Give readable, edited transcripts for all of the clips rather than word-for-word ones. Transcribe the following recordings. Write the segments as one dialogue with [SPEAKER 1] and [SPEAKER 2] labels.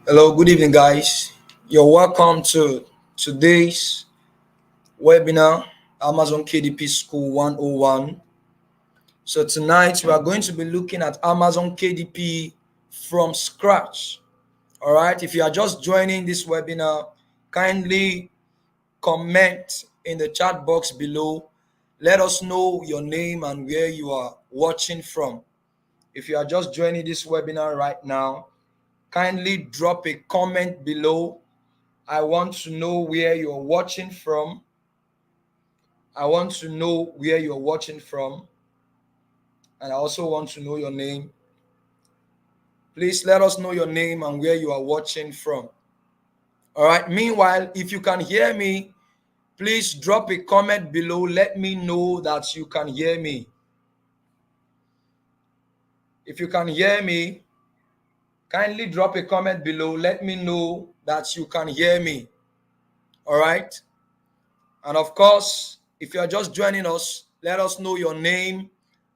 [SPEAKER 1] Hello, good evening, guys. You're welcome to today's webinar, Amazon KDP School 101. So, tonight we are going to be looking at Amazon KDP from scratch. All right, if you are just joining this webinar, kindly comment in the chat box below. Let us know your name and where you are watching from. If you are just joining this webinar right now, kindly drop a comment below. I want to know where you're watching from. I want to know where you're watching from. And I also want to know your name. Please let us know your name and where you are watching from. All right. Meanwhile, if you can hear me, please drop a comment below. Let me know that you can hear me. If you can hear me, kindly drop a comment below. Let me know that you can hear me. All right. And of course, if you are just joining us, let us know your name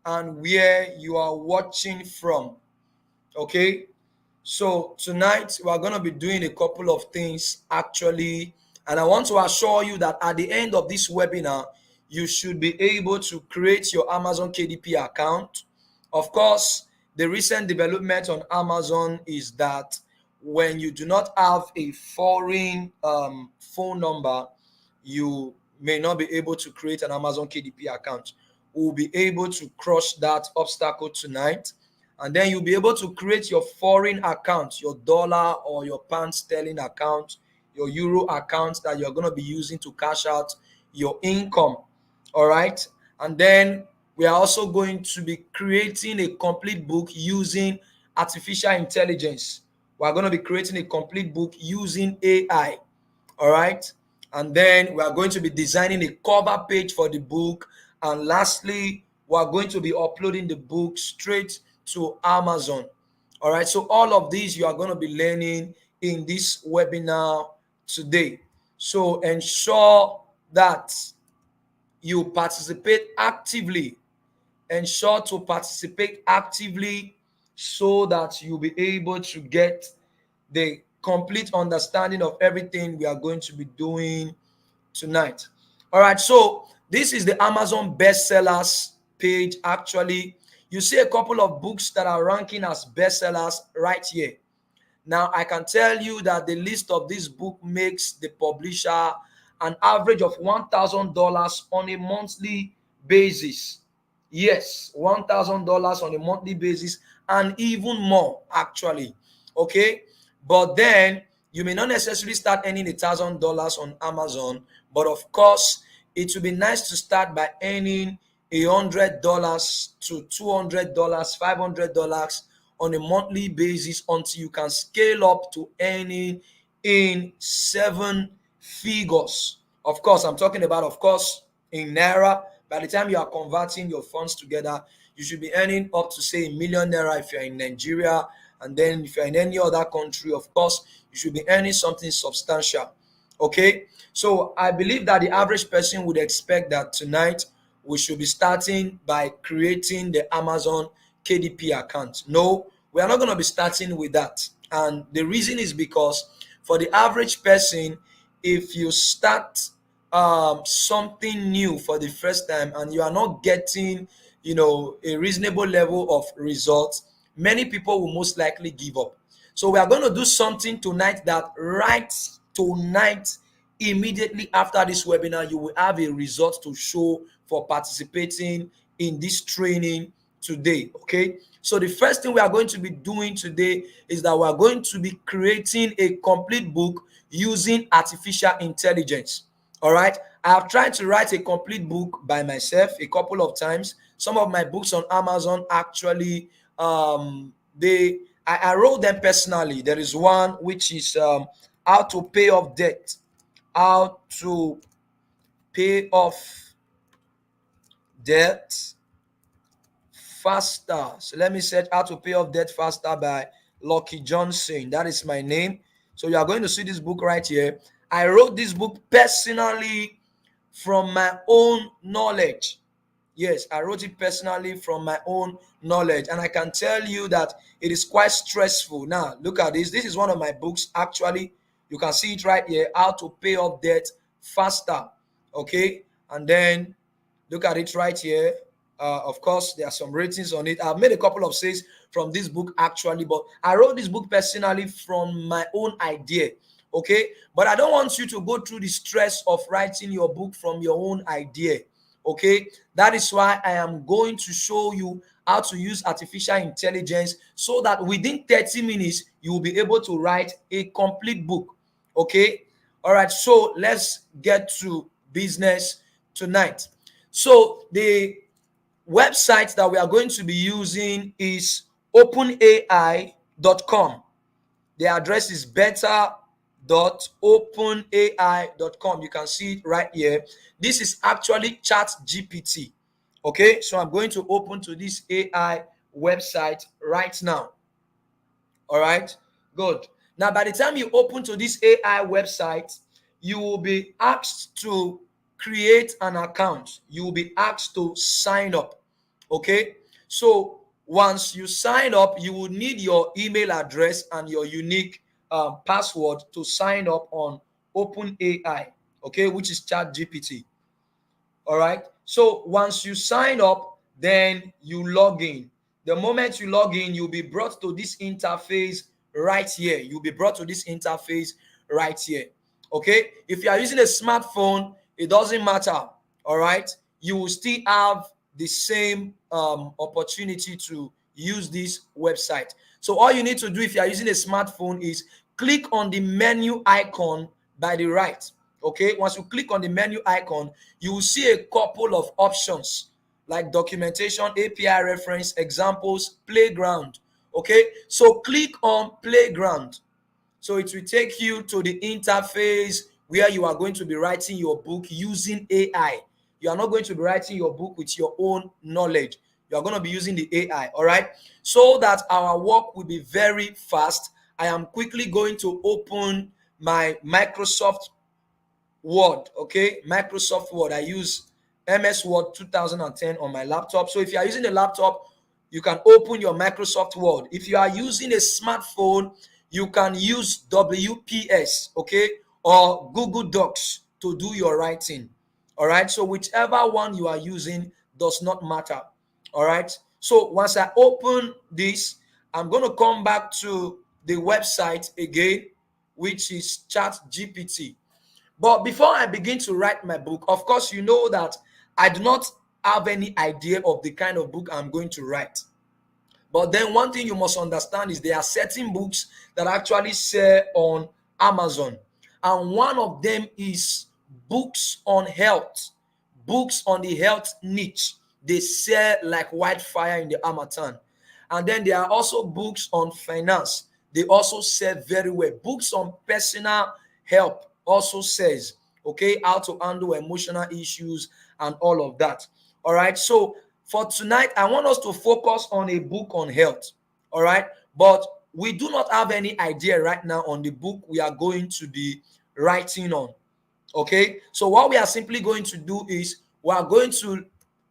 [SPEAKER 1] and where you are watching from. Okay. So tonight we are going to be doing a couple of things actually. And I want to assure you that at the end of this webinar, you should be able to create your Amazon KDP account. Of course, the recent development on Amazon is that when you do not have a foreign phone number, you may not be able to create an Amazon KDP account. We'll be able to crush that obstacle tonight. And then you'll be able to create your foreign account, your dollar or your pound sterling account, your euro account that you're going to be using to cash out your income. All right. And then we are also going to be creating a complete book using artificial intelligence. We're going to be creating a complete book using AI. All right. And then we are going to be designing a cover page for the book. And lastly, we are going to be uploading the book straight to Amazon. All right. So all of these you are going to be learning in this webinar today. So ensure that you participate actively. Ensure to participate actively so that you'll be able to get the complete understanding of everything we are going to be doing tonight. All right, so this is the Amazon bestsellers page. Actually, you see a couple of books that are ranking as bestsellers right here. Now, I can tell you that the list of this book makes the publisher an average of $1,000 on a monthly basis. Yes, $1,000 on a monthly basis and even more, actually. Okay, but then you may not necessarily start earning $1,000 on Amazon, but of course, it would be nice to start by earning $100 to $200, $500 on a monthly basis until you can scale up to earning in seven figures. Of course, I'm talking about, of course, in Naira. By the time you are converting your funds together, you should be earning up to say a 1 million Naira if you're in Nigeria. And then if you're in any other country, of course, you should be earning something substantial. Okay. So I believe that the average person would expect that tonight we should be starting by creating the Amazon KDP account. No, we are not going to be starting with that. And the reason is because for the average person, if you start something new for the first time and you are not getting, a reasonable level of results, many people will most likely give up. So we are going to do something tonight that right tonight, immediately after this webinar, you will have a result to show for participating in this training today. Okay. So the first thing we are going to be doing today is that we are going to be creating a complete book using artificial intelligence. All right. I have tried to write a complete book by myself a couple of times. Some of my books on Amazon actually, I wrote them personally. There is one which is how to pay off debt, how to pay off debt faster. So let me search how to pay off debt faster by Lucky Johnson. That is my name. So you are going to see this book right here. I wrote this book personally from my own knowledge. Yes, I wrote it personally from my own knowledge, and I can tell you that it is quite stressful. Now, look at this. This is one of my books. Actually, you can see it right here, How to Pay Off Debt Faster. Okay, and then look at it right here. Of course, there are some ratings on it. I've made a couple of sales from this book actually, but I wrote this book personally from my own idea. Okay, but I don't want you to go through the stress of writing your book from your own idea. Okay, that is why I am going to show you how to use artificial intelligence so that within 30 minutes you will be able to write a complete book. Okay, all right, so let's get to business tonight. So the website that we are going to be using is openai.com. The address is beta.openai.com. You can see it right here. This is actually Chat GPT. Okay, so I'm going to open to this AI website right now. All right, good. Now, by the time you open to this AI website, you will be asked to create an account. You will be asked to sign up. Okay, so once you sign up, you will need your email address and your unique password to sign up on OpenAI, okay, which is ChatGPT. All right, so once you sign up, then you log in. The moment you log in, you'll be brought to this interface right here. You'll be brought to this interface right here. Okay, if you are using a smartphone, it doesn't matter. All right, you will still have the same opportunity to use this website. So all you need to do if you are using a smartphone is click on the menu icon by the right. Okay, once you click on the menu icon, you will see a couple of options like documentation, API reference, examples, playground. Okay, so click on playground. So it will take you to the interface where you are going to be writing your book using AI. You are not going to be writing your book with your own knowledge. You are going to be using the AI. All right, so that our work will be very fast. I am quickly going to open my Microsoft Word. Okay, Microsoft Word. I use MS Word 2010 on my laptop. So if you are using a laptop, you can open your Microsoft Word. If you are using a smartphone, you can use WPS, okay, or Google Docs to do your writing. All right, so whichever one you are using does not matter. All right, so once I open this, I'm going to come back to the website again, which is ChatGPT. But before I begin to write my book, of course, you know that I do not have any idea of the kind of book I'm going to write. But then one thing you must understand is there are certain books that actually sell on Amazon. And one of them is books on health, books on the health niche. They sell like wildfire in the Amazon. And then there are also books on finance. They also sell very well. Books on personal help also says, okay, how to handle emotional issues and all of that. All right. So for tonight, I want us to focus on a book on health. All right. But we do not have any idea right now on the book we are going to be writing on. Okay. So what we are simply going to do is we are going to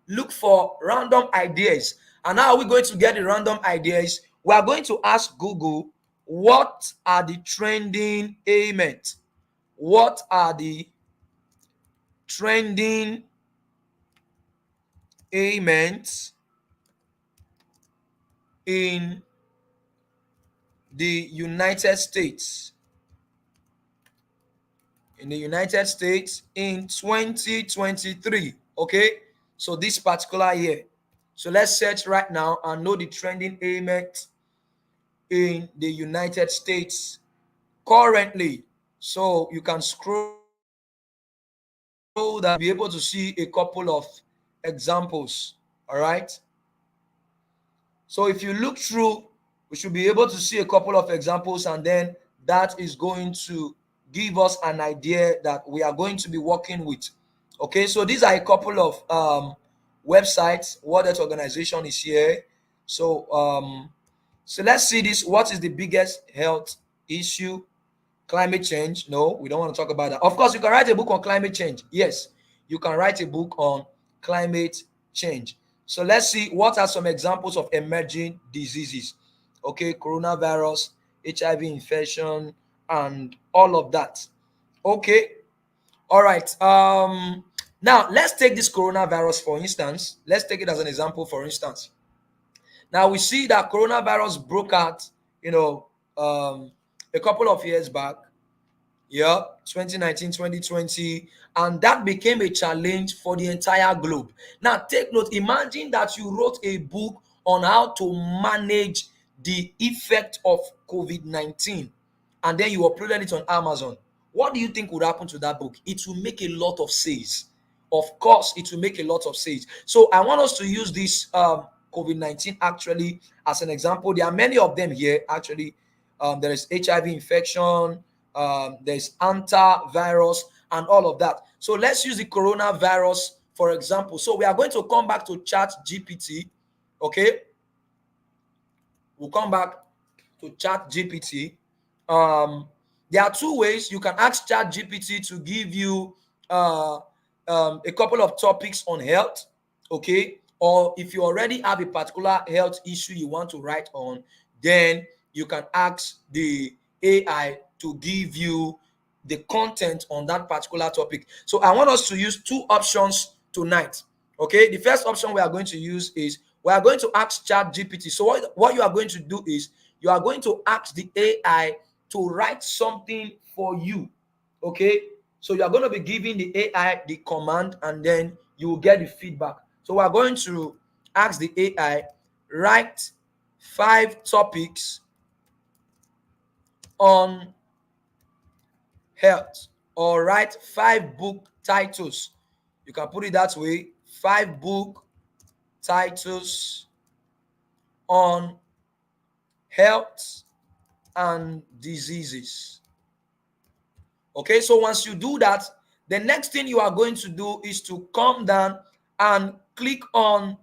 [SPEAKER 1] look for random ideas. And how are we going to get the random ideas? We are going to ask Google, what are the trending ailments? What are the trending ailments in the United States? In the United States in 2023. Okay, so this particular year. So let's search right now and know the trending ailments in the United States currently. So you can scroll that, be able to see a couple of examples. All right, so if you look through, we should be able to see a couple of examples, and then that is going to give us an idea that we are going to be working with. Okay, so these are a couple of websites. World Health Organization is here. So let's see this. What is the biggest health issue? Climate change? No, we don't want to talk about that. Of course, you can write a book on climate change. Yes, you can write a book on climate change. So let's see what are some examples of emerging diseases. Okay, coronavirus, HIV infection, and all of that. Okay, all right. Now let's take this coronavirus for instance. Let's take it as an example for instance. Now we see that coronavirus broke out, you know, a couple of years back. Yeah, 2019, 2020, and that became a challenge for the entire globe. Now, take note, imagine that you wrote a book on how to manage the effect of COVID 19 and then you uploaded it on Amazon. What do you think would happen to that book? It will make a lot of sales. Of course, it will make a lot of sales. So, I want us to use this COVID 19 actually as an example. There are many of them here actually. There is HIV infection, there's antivirus, and all of that. So let's use the coronavirus for example. So we are going to come back to Chat GPT. Okay, we'll come back to Chat GPT. There are two ways you can ask Chat GPT to give you a couple of topics on health. Okay, or if you already have a particular health issue you want to write on, then you can ask the AI to give you the content on that particular topic. So I want us to use two options tonight. Okay, the first option we are going to use is we are going to ask Chat GPT. So what you are going to do is you are going to ask the AI to write something for you. Okay, so you are going to be giving the AI the command and then you will get the feedback. So we are going to ask the AI write 5 topics on health, or write 5 book titles. You can put it that way, 5 book titles on health and diseases. Okay, so once you do that, the next thing you are going to do is to come down and click on,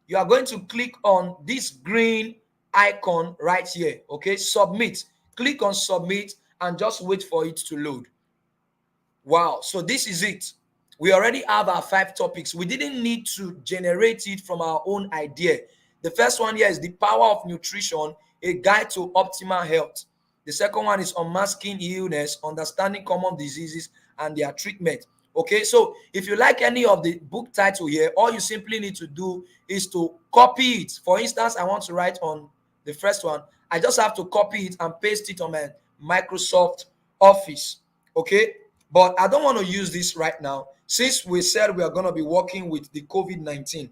[SPEAKER 1] you are going to click on this green icon right here. Okay, submit. Click on submit and just wait for it to load. Wow, so this is it. We already have our 5 topics. We didn't need to generate it from our own idea. The first one here is the power of nutrition, a guide to optimal health. The second one is unmasking illness, understanding common diseases and their treatment. Okay, so if you like any of the book title here, all you simply need to do is to copy it. For instance, I want to write on the first one. I just have to copy it and paste it on my Microsoft Office. Okay, but I don't want to use this right now since we said we are going to be working with the COVID-19.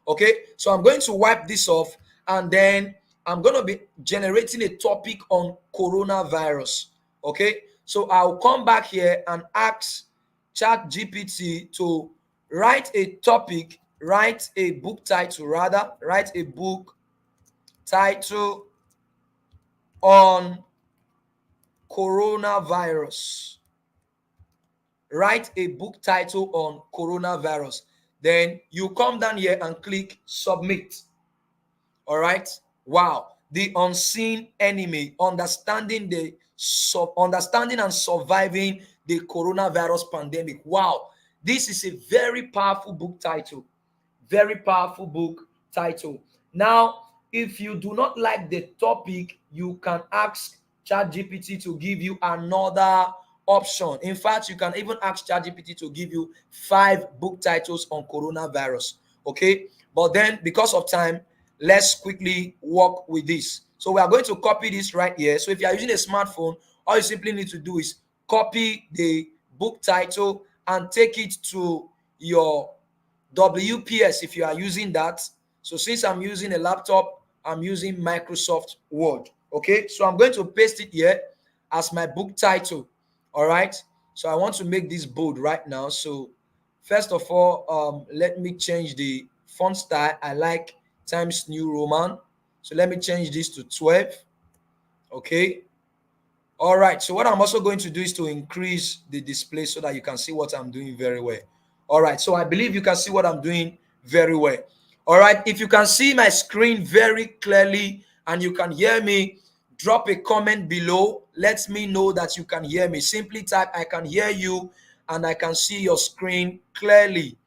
[SPEAKER 1] Okay, so I'm going to wipe this off and then I'm going to be generating a topic on coronavirus. Okay, so I'll come back here and ask Chat GPT to write a topic, write a book title, rather, write a book title on coronavirus. Write a book title on coronavirus. Then you come down here and click submit. All right. Wow. The unseen enemy, understanding and surviving the coronavirus pandemic. Wow. This is a very powerful book title. Very powerful book title. Now, if you do not like the topic, you can ask ChatGPT to give you another option. In fact, you can even ask ChatGPT to give you 5 book titles on coronavirus. Okay, but then because of time, let's quickly work with this. So we are going to copy this right here. So if you are using a smartphone, all you simply need to do is copy the book title and take it to your WPS if you are using that. So since I'm using a laptop, I'm using Microsoft Word. Okay, so I'm going to paste it here as my book title. All right, so I want to make this bold right now. So first of all, let me change the font style. I like Times New Roman, so let me change this to 12. Okay, all right, so what I'm also going to do is to increase the display so that you can see what I'm doing very well. All right, so I believe you can see what I'm doing very well. All right, if you can see my screen very clearly and you can hear me, drop a comment below. Let me know that you can hear me. Simply type I can hear you and I can see your screen clearly.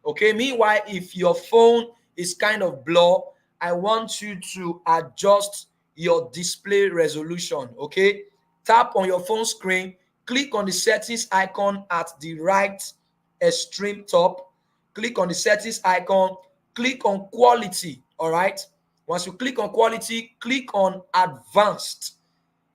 [SPEAKER 1] Okay, meanwhile, if your phone is kind of blur, I want you to adjust your display resolution. Okay, tap on your phone screen, click on the settings icon at the right extreme top, click on the settings icon, click on quality. All right, once you click on quality, click on advanced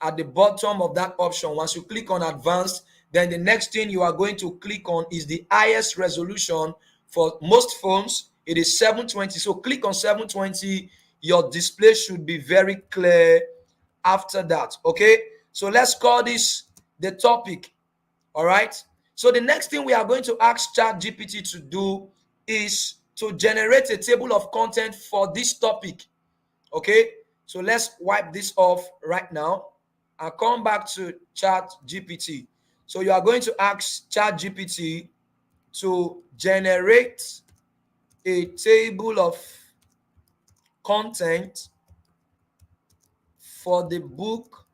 [SPEAKER 1] at the bottom of that option. Once you click on advanced, then the next thing you are going to click on is the highest resolution. For most phones it is 720, so click on 720. Your display should be very clear after that. Okay, so let's call this the topic. All right, so the next thing we are going to ask ChatGPT to do is to generate a table of content for this topic. Okay, so let's wipe this off right now and come back to ChatGPT. So you are going to ask ChatGPT to generate a table of content for the book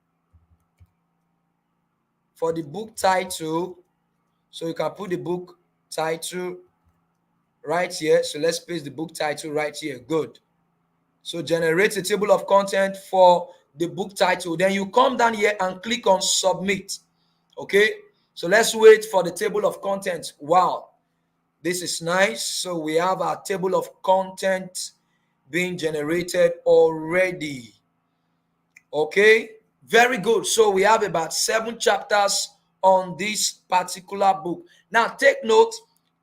[SPEAKER 1] title. So you can put the book title right here. So let's paste the book title right here. Good. So generate a table of content for the book title. Then you come down here and click on submit. Okay, so let's wait for the table of content. Wow, this is nice. So we have our table of content being generated already. Okay, very good. So we have about 7 chapters on this particular book. Now take note,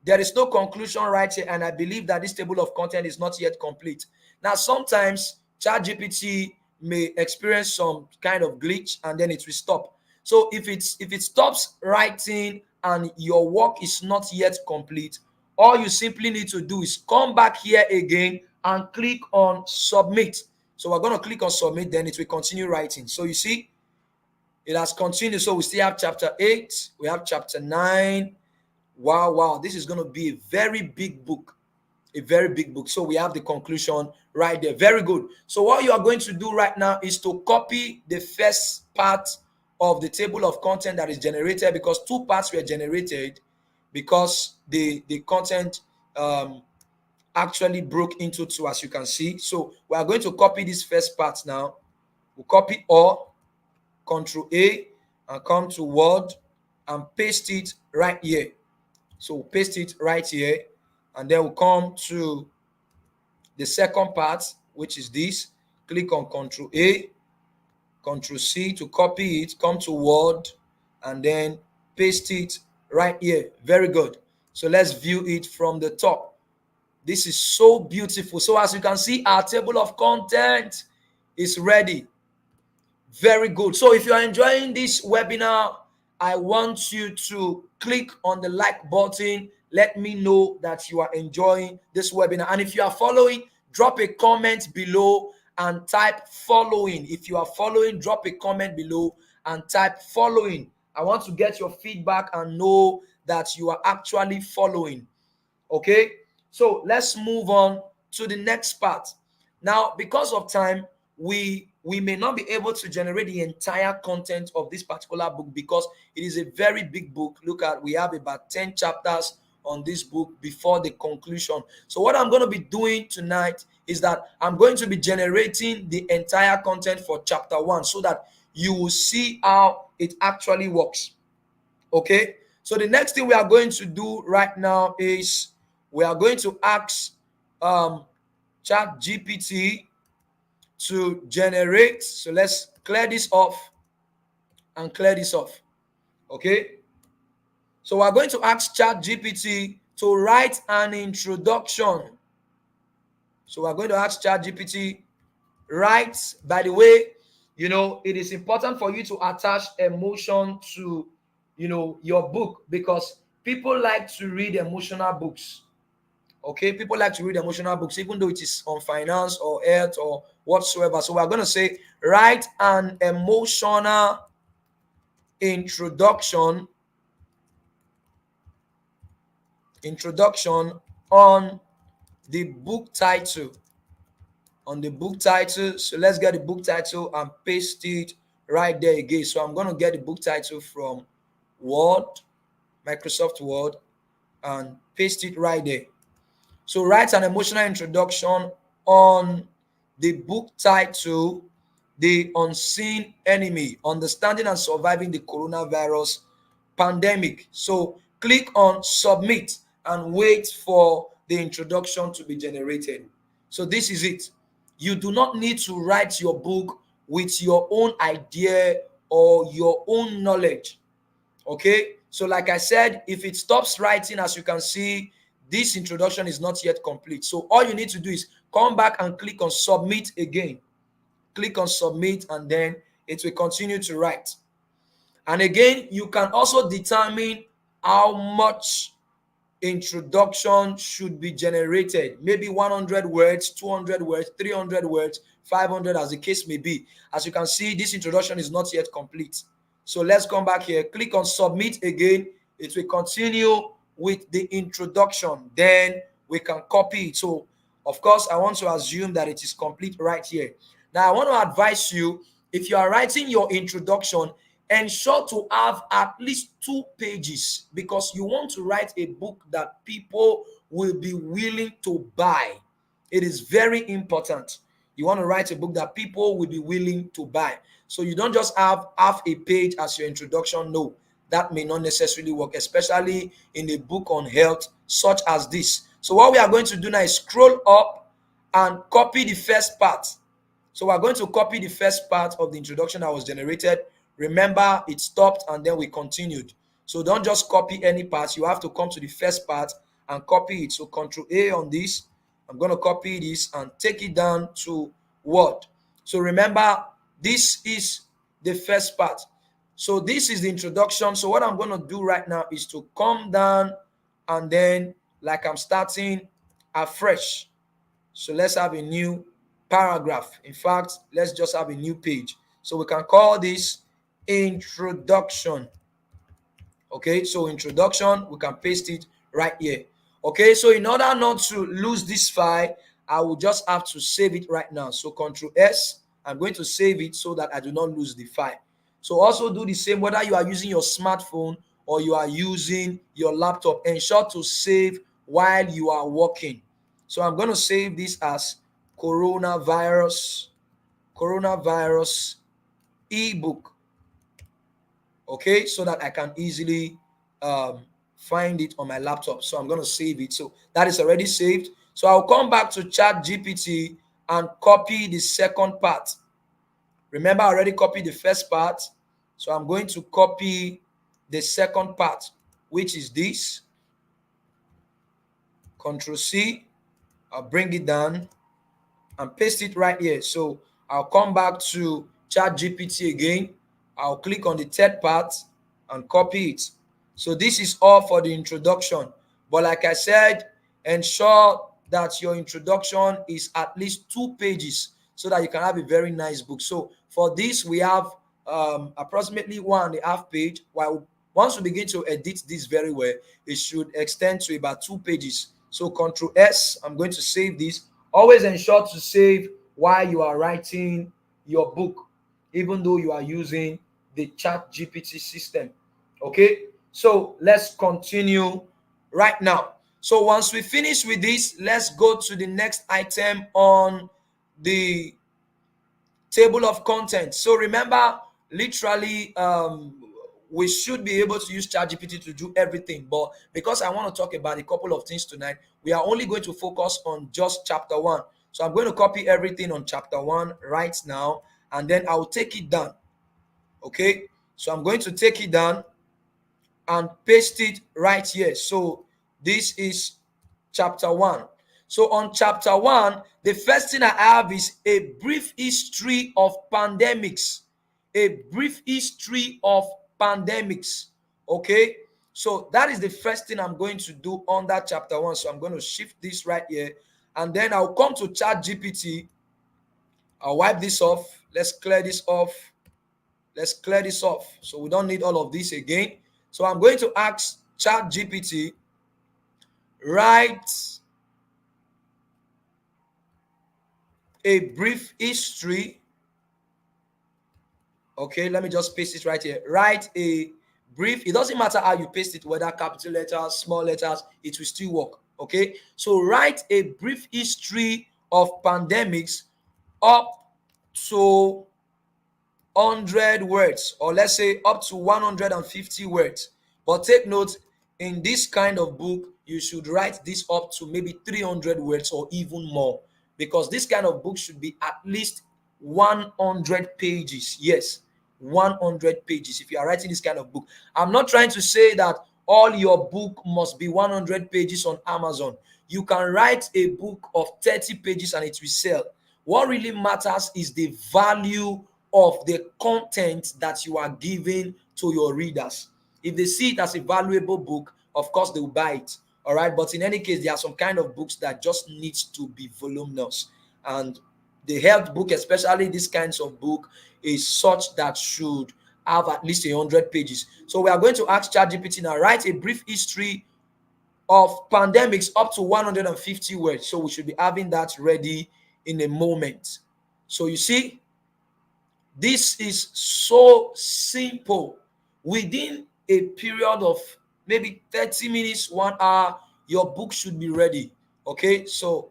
[SPEAKER 1] there is no conclusion right here, and I believe that this table of content is not yet complete. Now sometimes ChatGPT may experience some kind of glitch and then it will stop. So if it stops writing and your work is not yet complete, all you simply need to do is come back here again and click on submit. So we're going to click on submit, then it will continue writing. So you see, it has continued. So we still have chapter 8, we have chapter 9. Wow, this is going to be a very big book. A very big book. So we have the conclusion right there. Very good. So what you are going to do right now is to copy the first part of the table of content that is generated, because 2 parts were generated because the content actually broke into 2, as you can see. So we are going to copy this first part now. We'll copy all, Control A, and come to Word and paste it right here. So we'll paste it right here, and then we'll come to the second part, which is this. Click on Control A, Control C to copy it, come to Word, and then paste it right here. Very good. So let's view it from the top. This is so beautiful. So as you can see, our table of content is ready. Very good. So if you are enjoying this webinar, I want you to click on the like button. Let me know that you are enjoying this webinar. And if you are following, drop a comment below and type following. If you are following, drop a comment below and type following. I want to get your feedback and know that you are actually following. Okay, so let's move on to the next part. Now, because of time, we may not be able to generate the entire content of this particular book because it is a very big book. Look at, we have about 10 chapters on this book before the conclusion. So what I'm going to be doing tonight is that I'm going to be generating the entire content for chapter 1 so that you will see how it actually works. Okay, so the next thing we are going to do right now is we are going to ask ChatGPT to generate. So let's clear this off and clear this off. Okay, so we're going to ask ChatGPT to write an introduction. So we're going to ask ChatGPT, write, by the way, it is important for you to attach emotion to your book, because people like to read emotional books. Okay, people like to read emotional books, even though it is on finance or health or whatsoever. So we're going to say, write an emotional introduction on the book title. So let's get the book title and paste it right there again. So I'm going to get the book title from Word, Microsoft Word, and paste it right there. So write an emotional introduction on the book title, The Unseen Enemy, Understanding and Surviving the Coronavirus Pandemic. So click on submit and wait for the introduction to be generated. So this is it. You do not need to write your book with your own idea or your own knowledge. Okay, so like I said, if it stops writing, as you can see, this introduction is not yet complete. So all you need to do is come back and click on submit again. Click on submit, and then it will continue to write. And again, you can also determine how much introduction should be generated. Maybe 100 words, 200 words, 300 words, 500, as the case may be. As you can see, this introduction is not yet complete. So let's come back here, click on submit again. It will continue with the introduction. Then we can copy it. So of course, I want to assume that it is complete right here. Now I want to advise you, if you are writing your introduction, ensure to have at least 2 pages, because you want to write a book that people will be willing to buy. It is very important. You want to write a book that people will be willing to buy. So you don't just have half a page as your introduction. No, that may not necessarily work, especially in a book on health such as this. So what we are going to do now is scroll up and copy the first part. So we're going to copy the first part of the introduction that was generated. Remember, it stopped and then we continued. So don't just copy any part. You have to come to the first part and copy it. So Control A on this. I'm going to copy this and take it down to Word. So remember, this is the first part. So this is the introduction. So what I'm going to do right now is to come down and then, like I'm starting afresh. So let's have a new paragraph. In fact, let's just have a new page. So we can call this introduction. Okay, so introduction, we can paste it right here. Okay, so in order not to lose this file, I will just have to save it right now. So Control S, I'm going to save it so that I do not lose the file. So also do the same, whether you are using your smartphone or you are using your laptop, ensure to save while you are working. So I'm going to save this as coronavirus ebook. Okay, so that I can easily find it on my laptop. So I'm going to save it. So that is already saved. So I'll come back to ChatGPT and copy the second part. Remember, I already copied the first part. So I'm going to copy the second part, which is this. Control C. I'll bring it down and paste it right here. So I'll come back to ChatGPT again. I'll click on the third part and copy it. So this is all for the introduction. But like I said, ensure that your introduction is at least 2 pages so that you can have a very nice book. So for this, we have approximately 1.5 page. While once we begin to edit this very well, it should extend to about 2 pages. So Control S, I'm going to save this. Always ensure to save while you are writing your book, even though you are using the Chat GPT system. Okay, so let's continue right now. So once we finish with this, let's go to the next item on the table of content. So remember, literally, we should be able to use ChatGPT to do everything. But because I want to talk about a couple of things tonight, we are only going to focus on just chapter 1. So I'm going to copy everything on chapter 1 right now, and then I'll take it down. Okay, so I'm going to take it down and paste it right here. So this is chapter 1. So on chapter 1, the first thing I have is a brief history of pandemics. A brief history of pandemics. Okay, so that is the first thing I'm going to do under chapter 1. So I'm going to shift this right here, and then I'll come to Chat GPT. I'll wipe this off. Let's clear this off. Let's clear this off, so we don't need all of this again. So I'm going to ask Chat GPT, write a brief history. Okay, let me just paste it right here. Write a brief. It doesn't matter how you paste it, whether capital letters, small letters, it will still work. Okay, so write a brief history of pandemics up to 100 words, or let's say up to 150 words. But take note, in this kind of book you should write this up to maybe 300 words or even more, because this kind of book should be at least 100 pages. Yes, 100 pages if you are writing this kind of book. I'm not trying to say that all your book must be 100 pages on Amazon. You can write a book of 30 pages and it will sell. What really matters is the value of the content that you are giving to your readers. If they see it as a valuable book, of course they will buy it. All right. But in any case, there are some kind of books that just needs to be voluminous. And the health book, especially these kinds of book, is such that should have at least 100 pages. So we are going to ask ChatGPT now, write a brief history of pandemics up to 150 words. So we should be having that ready in a moment. So you see, this is so simple. Within a period of maybe 30 minutes, 1 hour, your book should be ready. Okay, so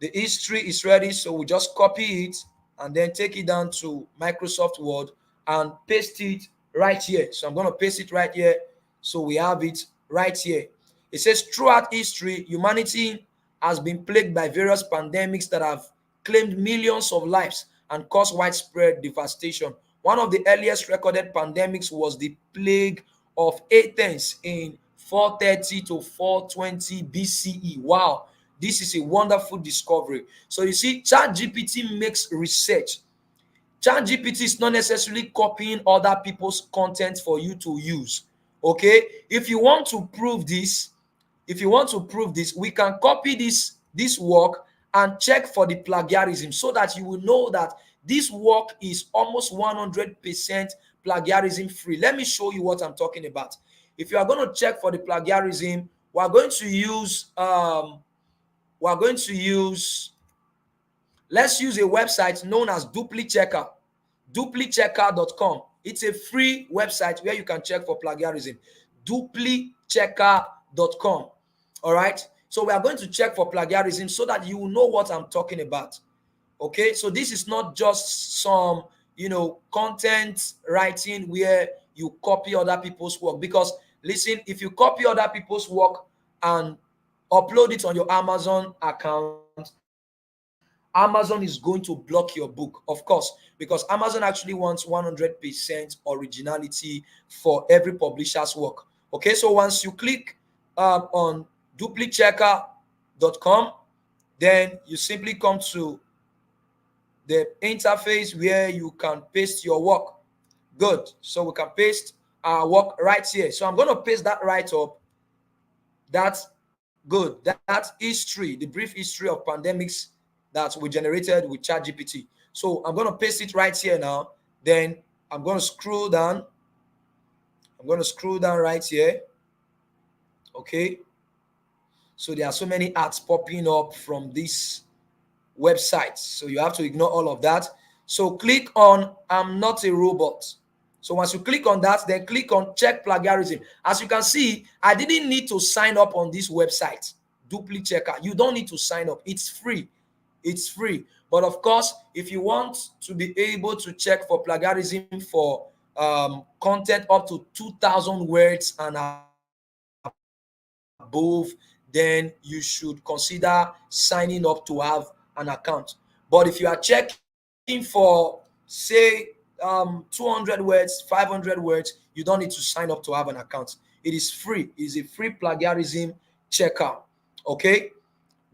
[SPEAKER 1] the history is ready. So we just copy it and then take it down to Microsoft Word and paste it right here. So I'm going to paste it right here. So we have it right here. It says, throughout history, humanity has been plagued by various pandemics that have claimed millions of lives and caused widespread devastation. One of the earliest recorded pandemics was the plague of Athens in 430 to 420 BCE. Wow, this is a wonderful discovery. So you see, ChatGPT makes research. ChatGPT is not necessarily copying other people's content for you to use. Okay, if you want to prove this, we can copy this work and check for the plagiarism, so that you will know that this work is almost 100% plagiarism free. Let me show you what I'm talking about. If you are going to check for the plagiarism, we are going to use let's use a website known as DupliChecker, duplichecker.com. It's a free website where you can check for plagiarism. Duplichecker.com. All right. So we are going to check for plagiarism so that you will know what I'm talking about. Okay. So this is not just some, content writing where you copy other people's work. Because listen, if you copy other people's work and upload it on your Amazon account, Amazon is going to block your book, of course, because Amazon actually wants 100% originality for every publisher's work. Okay, so once you click on duplichecker.com, then you simply come to the interface where you can paste your work. Good. So we can paste our work right here. So I'm going to paste that right up. That's good. That history, the brief history of pandemics that we generated with ChatGPT. So I'm going to paste it right here now. Then I'm going to scroll down. I'm going to scroll down right here. Okay. So there are so many ads popping up from this website. So you have to ignore all of that. So click on I'm not a robot. So once you click on that, then click on check plagiarism. As you can see, I didn't need to sign up on this website, DupliChecker. You don't need to sign up. It's free. It's free. But of course, if you want to be able to check for plagiarism for content up to 2,000 words and above, then you should consider signing up to have an account. But if you are checking for, say, 200 words, 500 words, you don't need to sign up to have an account. It is free. It is a free plagiarism checker. Okay,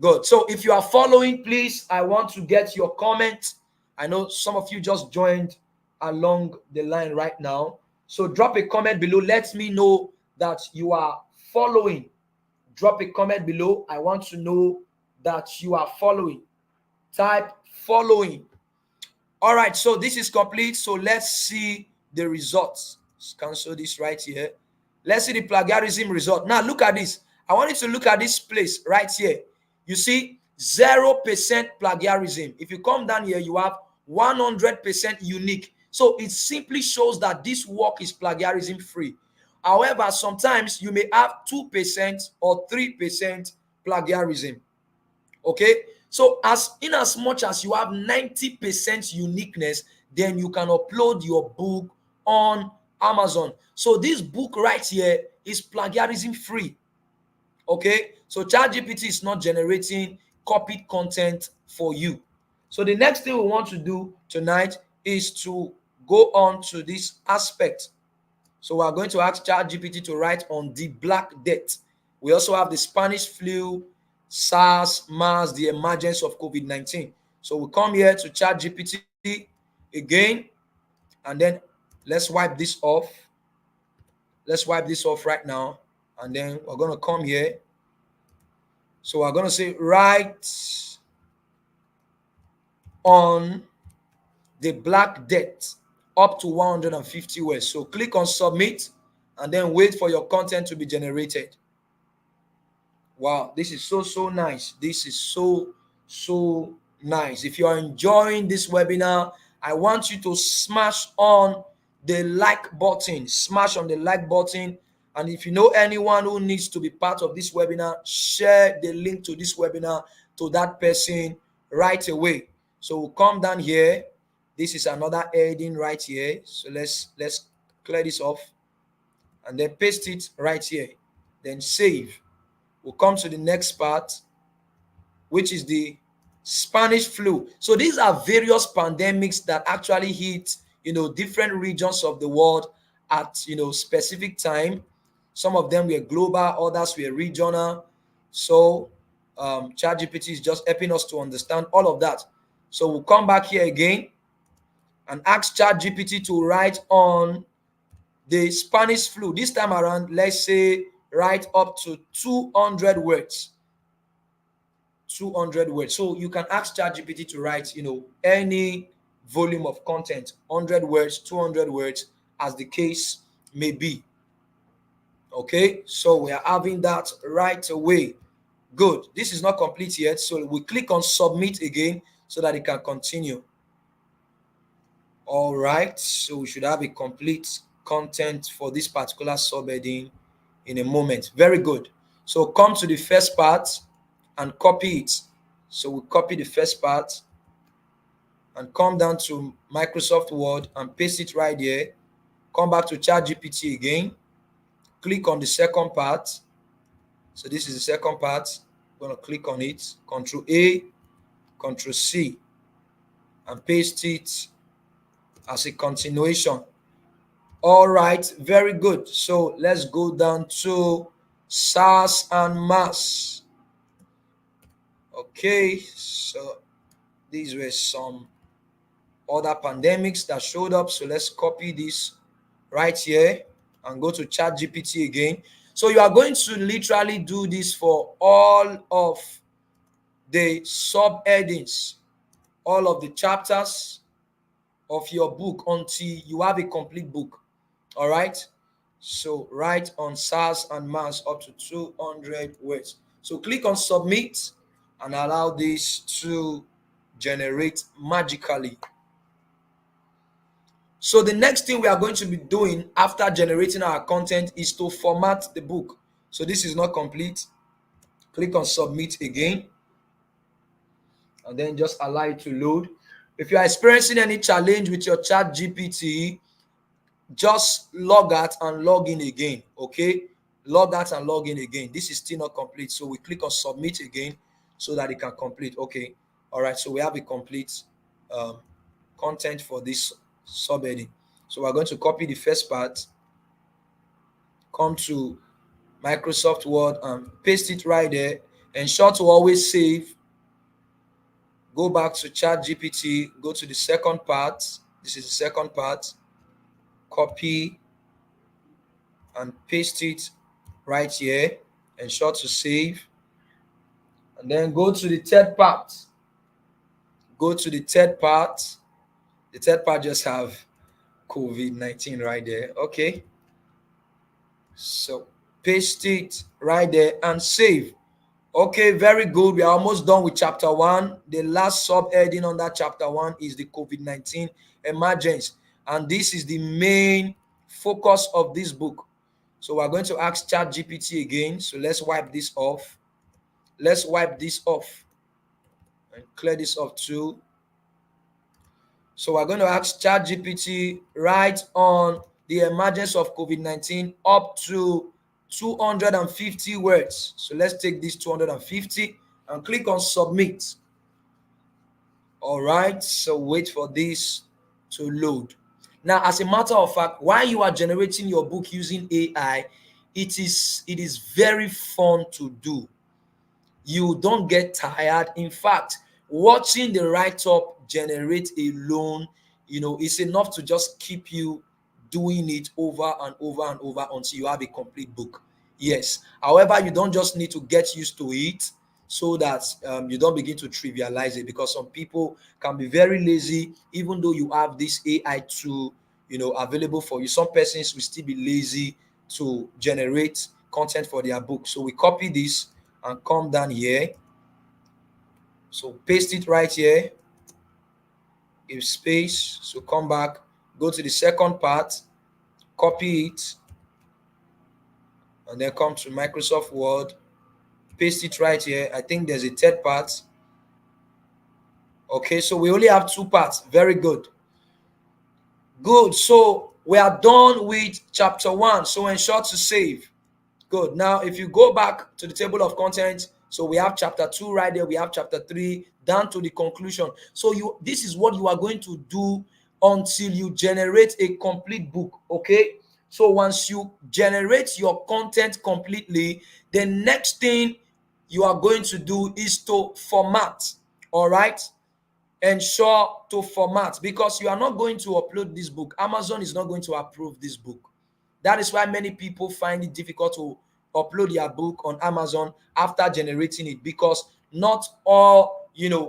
[SPEAKER 1] good. So if you are following, please, I want to get your comment. I know some of you just joined along the line right now. So drop a comment below. Let me know that you are following. Drop a comment below. I want to know that you are following. Type following. All right, so this is complete. So let's see the results. Let's cancel this right here. Let's see the plagiarism result. Now look at this. I want you to look at this place right here. You see 0% plagiarism. If you come down here, you have 100% unique. So it simply shows that this work is plagiarism free. However, sometimes you may have 2% or 3% plagiarism. Okay, so as much as you have 90% uniqueness, then you can upload your book on Amazon. So this book right here is plagiarism free. Okay, so ChatGPT is not generating copied content for you. So the next thing we want to do tonight is to go on to this aspect. So we are going to ask ChatGPT to write on the Black Death. We also have the Spanish flu, SARS, MERS, the emergence of COVID-19. So we come here to ChatGPT again, and then let's wipe this off. Let's wipe this off right now, and then we're going to come here. So we're going to say write on the Black Death up to 150 words. So click on submit and then wait for your content to be generated. Wow, this is so nice. This is so nice. If you are enjoying this webinar, I want you to smash on the like button. Smash on the like button. And if you know anyone who needs to be part of this webinar, share the link to this webinar to that person right away. So we'll come down here. This is another heading right here. So let's clear this off and then paste it right here. Then save. We'll come to the next part, which is the Spanish flu. So these are various pandemics that actually hit, different regions of the world at, specific time. Some of them were global, others were regional. So ChatGPT is just helping us to understand all of that. So we'll come back here again and ask ChatGPT to write on the Spanish flu. This time around, let's say write up to 200 words. 200 words. So you can ask ChatGPT to write, any volume of content, 100 words, 200 words, as the case may be. Okay, so we are having that right away. Good. This is not complete yet, so we click on submit again so that it can continue. All right, so we should have a complete content for this particular subheading in a moment. Very good. So come to the first part and copy it. So we copy the first part and come down to Microsoft Word and paste it right here. Come back to ChatGPT again. Click on the second part. So this is the second part. I'm going to click on it. Control A, Control C, and paste it as a continuation. All right, very good. So let's go down to SARS and MERS. Okay, so these were some other pandemics that showed up. So let's copy this right here and go to ChatGPT again. So you are going to literally do this for all of the subheadings, all of the chapters of your book until you have a complete book. All right. So write on SARS and MERS up to 200 words. So click on submit and allow this to generate magically. So the next thing we are going to be doing after generating our content is to format the book. So this is not complete. Click on submit again and then just allow it to load. If you are experiencing any challenge with your ChatGPT, just log out and log in again. Okay, log out and log in again. This is still not complete, so we click on submit again so that it can complete. Okay, all right, so we have a complete content for this subheading. So we're going to copy the first part, come to Microsoft Word and paste it right there. Ensure to always save. Go back to ChatGPT, go to the second part. This is the second part. Copy and paste it right here. Ensure to save. And then go to the third part. Go to the third part. The third part just have COVID-19 right there. Okay. So paste it right there and save. Okay, very good. We are almost done with chapter 1. The last subheading on that chapter 1 is the COVID-19 emergence. And this is the main focus of this book. So we're going to ask ChatGPT again. So let's wipe this off. let's wipe this off and clear this off too. So we're going to ask ChatGPT, write on the emergence of COVID-19 up to 250 words. So let's take this 250 and click on submit. All right, so wait for this to load. Now, as a matter of fact, while you are generating your book using AI, it is very fun to do. You don't get tired. In fact, watching the write-up generate alone, it's enough to just keep you doing it over and over and over until you have a complete book. Yes. However, you don't just need to get used to it so that you don't begin to trivialize it, because some people can be very lazy even though you have this AI tool available for you. Some persons will still be lazy to generate content for their book. So we copy this and come down here. So paste it right here. Give space. So come back, go to the second part, copy it, and then come to Microsoft Word, paste it right here. I think there's a third part. Okay, so we only have two parts. Very good. Good. So we are done with chapter 1. So ensure to save. Good. Now, if you go back to the table of contents, so we have chapter 2 right there. We have chapter 3 down to the conclusion. So this is what you are going to do until you generate a complete book. Okay. So once you generate your content completely, the next thing you are going to do is to format. All right. Ensure to format, because you are not going to upload this book. Amazon is not going to approve this book. That is why many people find it difficult to upload their book on Amazon after generating it, because not all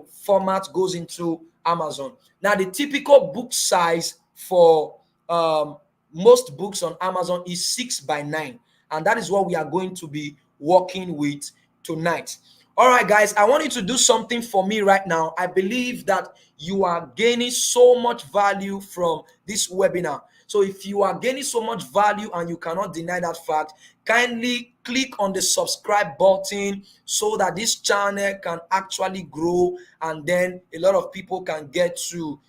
[SPEAKER 1] format goes into Amazon. Now, the typical book size for most books on Amazon is 6x9, and that is what we are going to be working with tonight. All right, guys, I want you to do something for me right now. I believe that you are gaining so much value from this webinar. So if you are gaining so much value and you cannot deny that fact, kindly click on the subscribe button so that this channel can actually grow, and then a lot of people can get to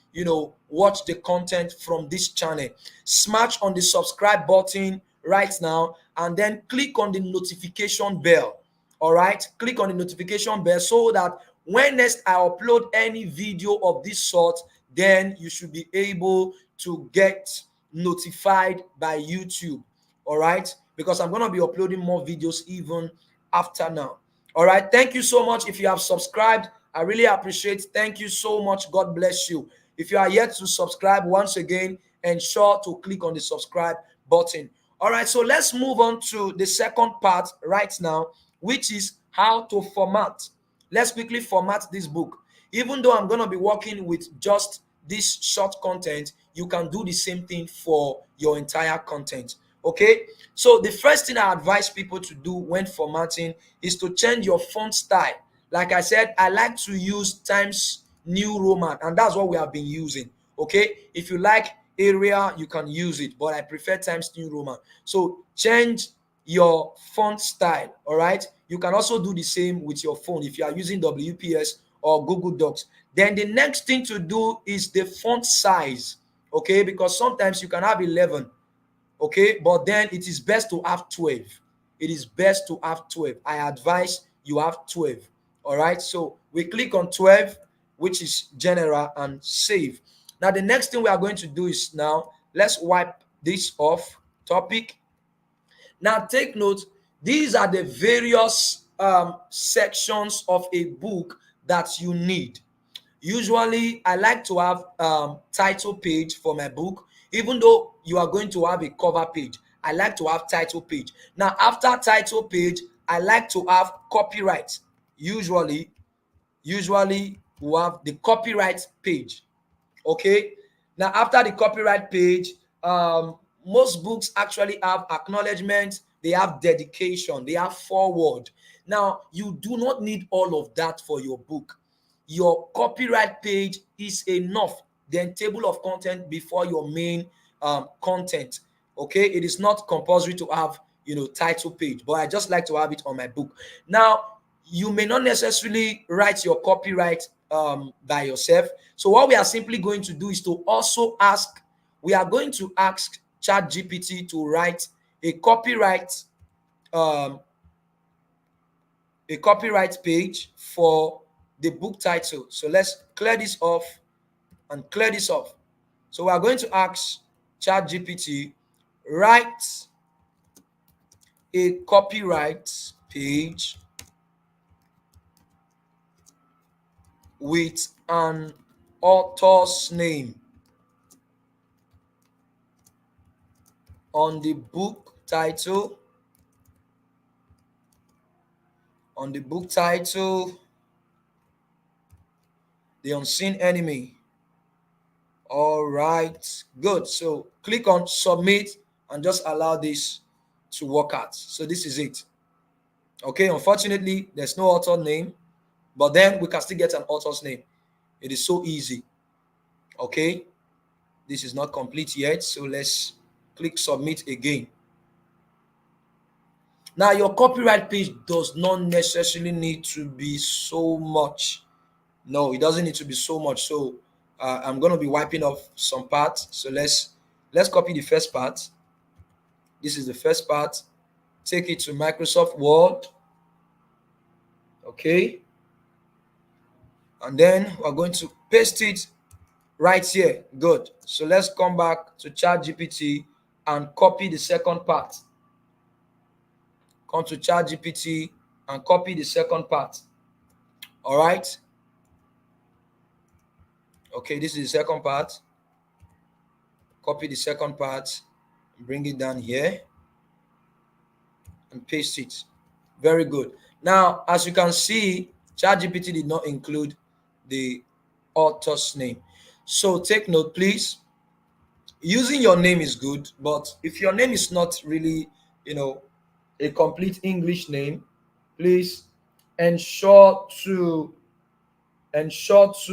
[SPEAKER 1] watch the content from this channel. Smash on the subscribe button right now, and then click on the notification bell. All right, click on the notification bell so that when next I upload any video of this sort, then you should be able to get notified by YouTube. All right, because I'm going to be uploading more videos even after now. All right, thank you so much. If you have subscribed, I really appreciate it. Thank you so much. God bless you. If you are yet to subscribe, once again, ensure to click on the subscribe button. All right, so let's move on to the second part right now, which is how to format. Let's quickly format this book. Even though I'm going to be working with just this short content, you can do the same thing for your entire content. Okay, so the first thing I advise people to do when formatting is to change your font style. Like I said, I like to use Times New Roman, and that's what we have been using. Okay, if you like Arial, you can use it, but I prefer Times New Roman. So change your font style. All right, you can also do the same with your phone if you are using WPS or Google Docs. Then the next thing to do is the font size. Okay, because sometimes you can have 11. Okay, but then it is best to have 12. It is best to have 12. I advise you have 12. All right, so we click on 12, which is general, and save. Now the next thing we are going to do is, now let's wipe this off. Topic. Now take note, these are the various sections of a book that you need. Usually I like to have title page for my book. Even though you are going to have a cover page, I like to have title page. Now after title page, I like to have copyright. Usually we have the copyright page. Okay, now after the copyright page, most books actually have acknowledgement, they have dedication, they have foreword. Now you do not need all of that for your book. Your copyright page is enough. Then table of content before your main content. Okay, it is not compulsory to have title page, but I just like to have it on my book. Now you may not necessarily write your copyright by yourself. So what we are simply going to do is to also ask, we are going to ask ChatGPT to write a um, copyright page for the book title. So let's clear this off and clear this off. So we are going to ask ChatGPT, write a copyright page with an author's name on the book title, on the book title, The Unseen Enemy. All right, good. So click on submit and just allow this to work out. So this is it. Okay, unfortunately, there's no author name, but then we can still get an author's name. It is so easy. Okay, this is not complete yet, so let's click submit again. Now, your copyright page does not necessarily need to be so much. No, it doesn't need to be so much. So I'm going to be wiping off some parts. So let's copy the first part. This is the first part. Take it to Microsoft Word. Okay. And then we're going to paste it right here. Good. So let's come back to ChatGPT and copy the second part. Come to ChatGPT and copy the second part. All right. Okay, this is the second part. Copy the second part, bring it down here, and paste it. Very good. Now, as you can see, ChatGPT did not include the author's name. So take note, please. Using your name is good, but if your name is not really, a complete English name, please ensure to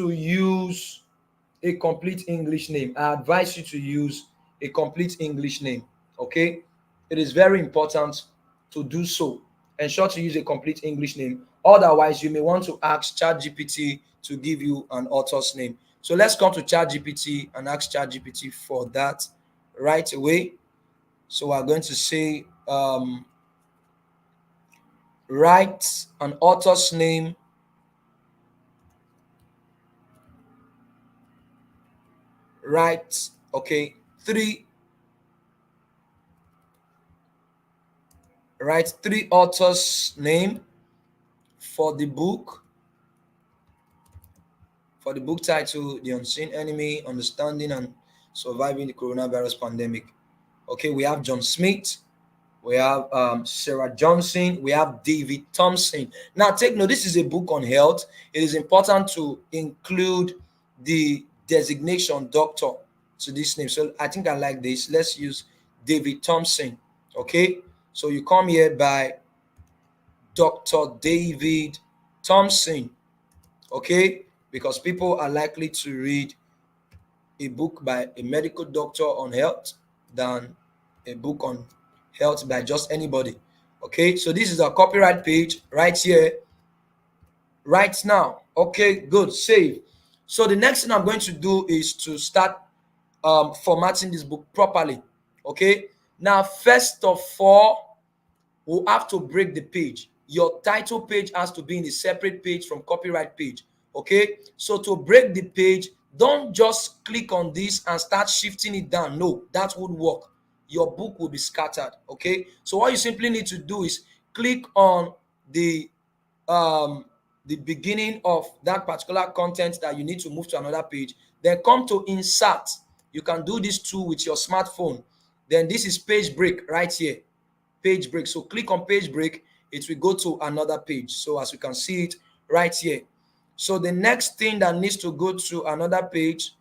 [SPEAKER 1] use a complete English name. I advise you to use a complete English name. Okay, it is very important to do so. Ensure to use a complete English name. Otherwise, you may want to ask ChatGPT to give you an author's name. So let's come to ChatGPT and ask ChatGPT for that right away. So we're going to say, write an author's name write okay write three authors name for the book title, The Unseen Enemy, Understanding and Surviving the Coronavirus Pandemic. Okay, we have John Smith, we have Sarah Johnson, we have David Thompson. Now take note, this is a book on health. It is important to include the designation doctor to this name. So I think I like this. Let's use David Thompson. Okay, so you come here by Dr. David Thompson. Okay, because people are likely to read a book by a medical doctor on health than a book on health by just anybody. Okay, so this is our copyright page right here, right now. Okay, good, save. So the next thing I'm going to do is to start formatting this book properly. Okay, now first of all, we'll have to break the page. Your title page has to be in a separate page from copyright page. Okay, so to break the page, don't just click on this and start shifting it down. No, that would work. Your book will be scattered. Okay, so what you simply need to do is click on the beginning of that particular content that you need to move to another page, then come to insert. You can do this too with your smartphone. Then this is page break right here, page break. So click on page break, it will go to another page. So as you can see it right here. So the next thing that needs to go to another page,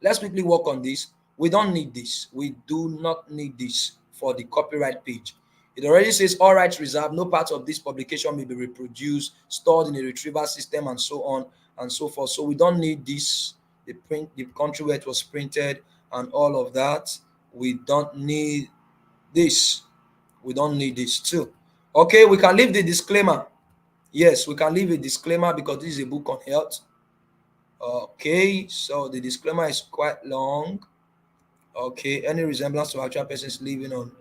[SPEAKER 1] let's quickly work on this. We don't need this. We do not need this for the copyright page. It already says all rights reserved. No part of this publication may be reproduced, stored in a retrieval system, and so on and so forth. So we don't need this, the country where it was printed and all of that. We don't need this. We don't need this too. Okay, we can leave the disclaimer. Yes, we can leave a disclaimer because this is a book on health. Okay, so the disclaimer is quite long. Okay, any resemblance to actual persons living on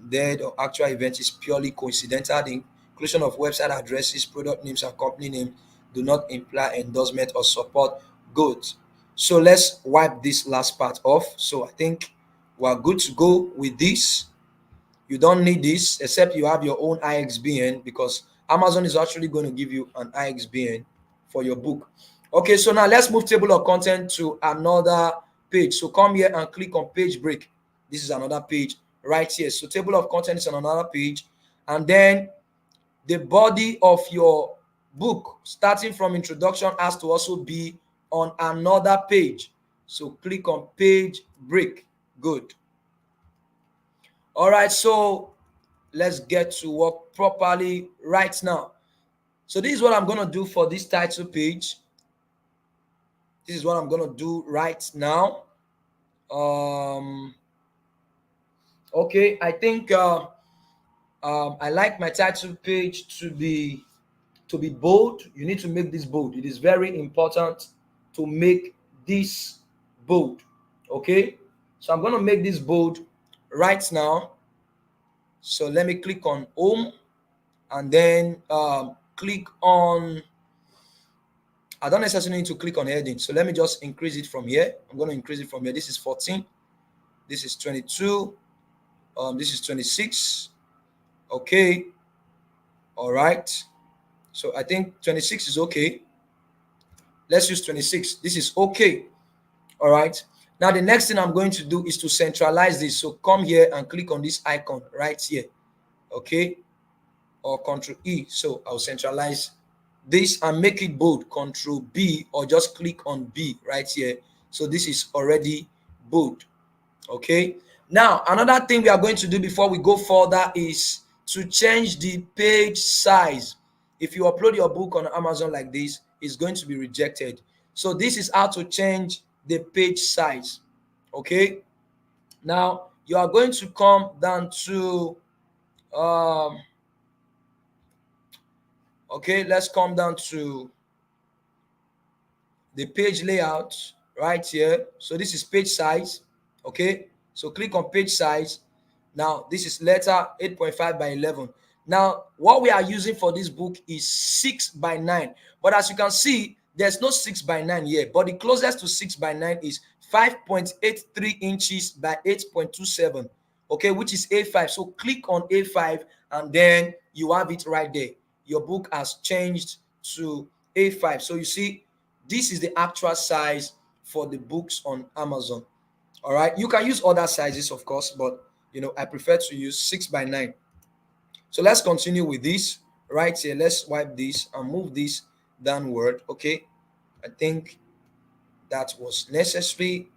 [SPEAKER 1] dead or actual events is purely coincidental. The inclusion of website addresses, product names, and company names do not imply endorsement or support goods. So let's wipe this last part off. So I think we're good to go with this. You don't need this except you have your own IXBN, because Amazon is actually going to give you an IXBN for your book. Okay, so now let's move table of content to another page. So come here and click on page break. This is another page right here. So table of content is on another page, and then the body of your book, starting from introduction, has to also be on another page. So click on page break. Good. All right, so let's get to work properly right now. So this is what I'm going to do for this title page. This is what I'm going to do right now. Okay, I think I like my title page to be bold. You need to make this bold. It is very important to make this bold. Okay, so I'm going to make this bold right now. So let me click on home, and then click on, I don't necessarily need to click on heading. So let me just increase it from here. I'm going to increase it from here. This is 14. This is 22. This is 26. Okay. All right. So I think 26 is okay. Let's use 26. This is okay. All right. Now the next thing I'm going to do is to centralize this. So come here and click on this icon right here. Okay. Or Control E. So I'll centralize this and make it bold. Control B, or just click on B right here. So this is already bold. Okay, now another thing we are going to do before we go further is to change the page size. If you upload your book on Amazon like this, it's going to be rejected. So this is how to change the page size. Okay, now you are going to come down to okay, let's come down to the page layout right here. So this is page size. Okay, so click on page size. Now this is letter 8.5 by 11. Now what we are using for this book is 6 by 9, but as you can see, there's no 6 by 9 here, but the closest to 6 by 9 is 5.83 inches by 8.27. Okay, which is A5. So click on A5, and then you have it right there. Your book has changed to A5. So you see, this is the actual size for the books on Amazon. All right, you can use other sizes, of course, but I prefer to use 6 by 9. So let's continue with this right here. Let's wipe this and move this downward. Okay, I think that was necessary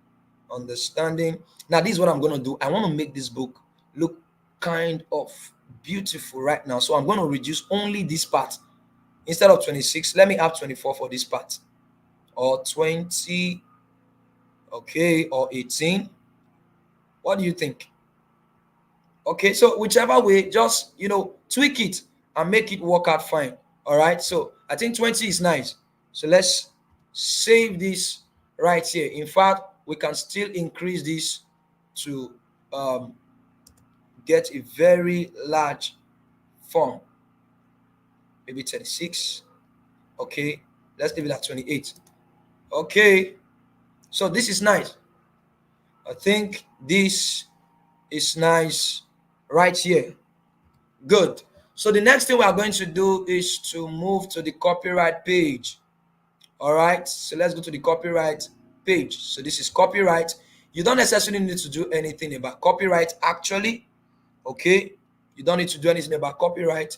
[SPEAKER 1] understanding. Now this is what I'm going to do. I want to make this book look kind of beautiful right now. So I'm going to reduce only this part. Instead of 26, let me have 24 for this part, or 20, okay, or 18. What do you think? Okay, so whichever way, just tweak it and make it work out fine. All right, so I think 20 is nice. So let's save this right here. In fact, we can still increase this to get a very large font, maybe 36. Okay, let's leave it at 28. Okay, so this is nice. I think this is nice right here. Good. So the next thing we are going to do is to move to the copyright page. All right, so let's go to the copyright page. So this is copyright. You don't necessarily need to do anything about copyright actually. Okay, you don't need to do anything about copyright.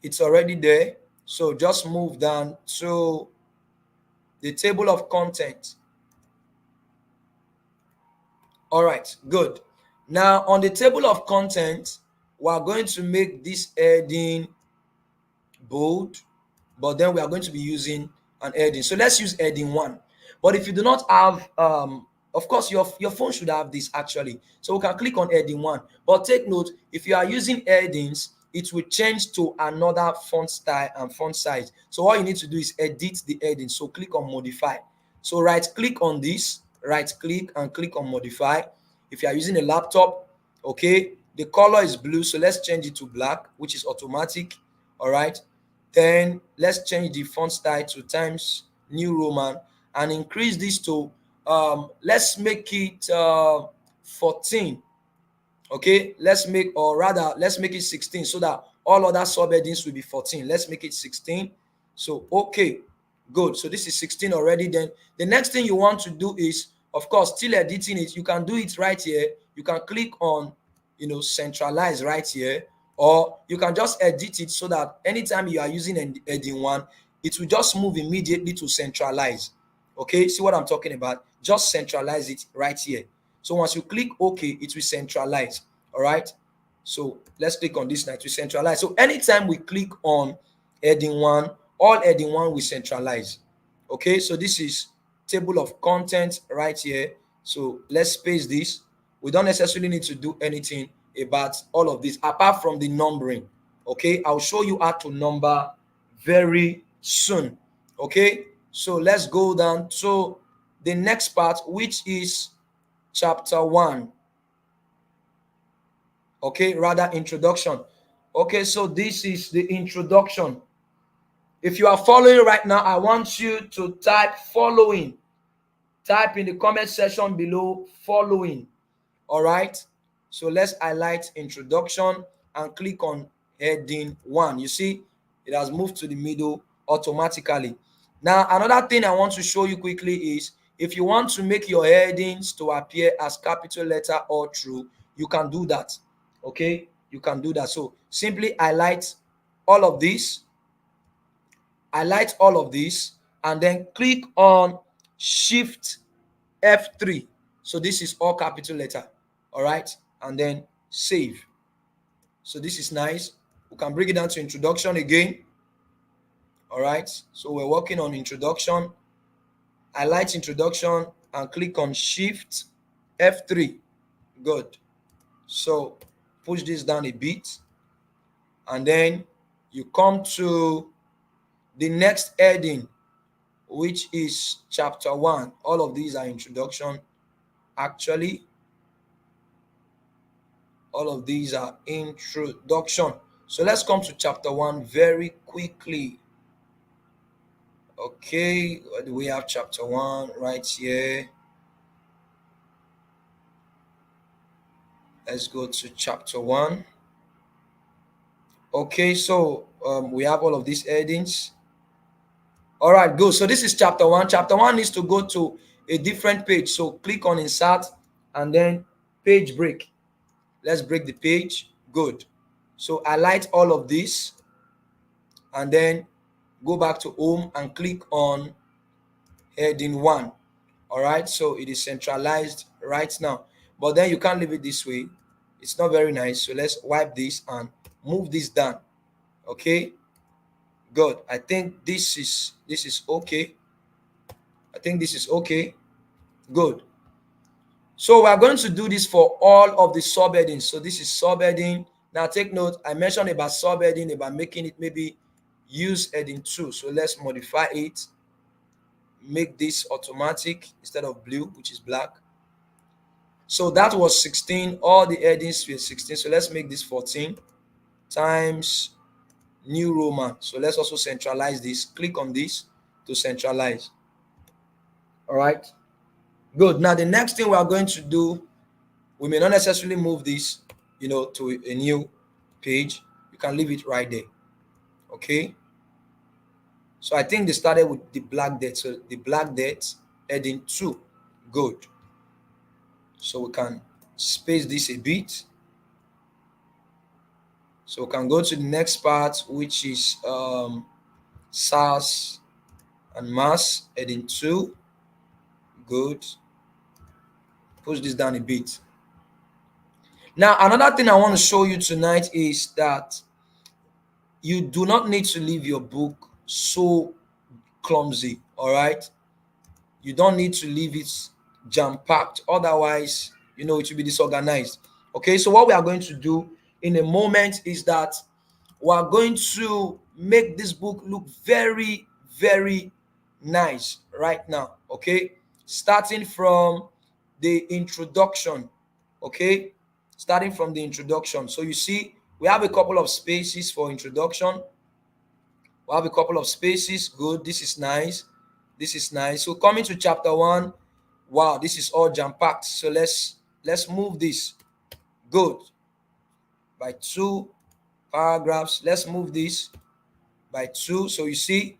[SPEAKER 1] It's already there. So just move down to the table of content. All right, good. Now on the table of content, we are going to make this heading bold, but then we are going to be using an heading. So let's use heading 1. But if you do not have, of course, your phone should have this actually. So we can click on heading 1. But take note, if you are using headings, it will change to another font style and font size. So all you need to do is edit the heading. So click on modify. So right click on this, right click and click on modify. If you are using a laptop, okay, the color is blue, so let's change it to black, which is automatic. All right, then let's change the font style to Times New Roman and increase this to let's make it 14. Okay, let's make, or rather let's make it 16, so that all other subheadings will be 14. Let's make it 16. So okay, good. So this is 16 already. Then the next thing you want to do is, of course, still editing it. You can do it right here. You can click on, centralize right here, or you can just edit it so that anytime you are using heading 1, it will just move immediately to centralize. Okay, see what I'm talking about? Just centralize it right here. So once you click OK, it will centralize. All right. So let's click on this now to centralize. So anytime we click on heading 1, all heading 1 will centralize. Okay. So this is table of contents right here. So let's paste this. We don't necessarily need to do anything about all of this apart from the numbering. Okay. I'll show you how to number very soon. Okay. So let's go down to the next part, which is chapter 1. Okay, rather introduction. Okay, so this is the introduction. If you are following right now, I want you to type following. Type in the comment section below following. All right, so let's highlight introduction and click on heading 1. You see it has moved to the middle automatically. Now another thing I want to show you quickly is, if you want to make your headings to appear as capital letter all through, you can do that. Okay, you can do that. So simply highlight all of this, and then click on Shift F3. So this is all capital letter. All right, and then save. So this is nice. We can bring it down to introduction again. All right, so we're working on introduction. Highlight introduction and click on Shift F3. Good. So push this down a bit, and then you come to the next heading, which is chapter 1. All of these are introduction. Actually, all of these are introduction. So let's come to chapter 1 very quickly. Okay, we have chapter 1 right here. Let's go to chapter 1. Okay, so we have all of these headings. All right, good. So this is chapter 1. Chapter 1 needs to go to a different page. So click on insert and then page break. Let's break the page. Good. So highlight all of this and then go back to home and click on heading 1. All right, so it is centralized right now, but then you can't leave it this way. It's not very nice. So let's wipe this and move this down. Okay, good. I think this is okay. I think this is okay. Good. So we are going to do this for all of the subheadings. So this is subheading. Now take note, I mentioned about subheading, about making it maybe use heading 2. So let's modify it. Make this automatic instead of blue, which is black. So that was 16. All the headings were 16. So let's make this 14 Times New Roman. So let's also centralize this. Click on this to centralize. All right. Good. Now the next thing we are going to do, we may not necessarily move this, to a new page. You can leave it right there. Okay. So I think they started with the black death. So the black death heading 2. Good. So we can space this a bit. So we can go to the next part, which is SARS and mass heading 2. Good. Push this down a bit. Now, another thing I want to show you tonight is that you do not need to leave your book so clumsy. All right. You don't need to leave it jam-packed. Otherwise, it will be disorganized. Okay. So what we are going to do in a moment is that we are going to make this book look very, very nice right now. Okay, starting from the introduction. Okay, starting from the introduction. So you see, we have a couple of spaces for introduction. We have a couple of spaces. Good. This is nice. This is nice. So coming to chapter 1, wow, this is all jam packed. So let's move this. Good. By 2 paragraphs. Let's move this by 2. So you see,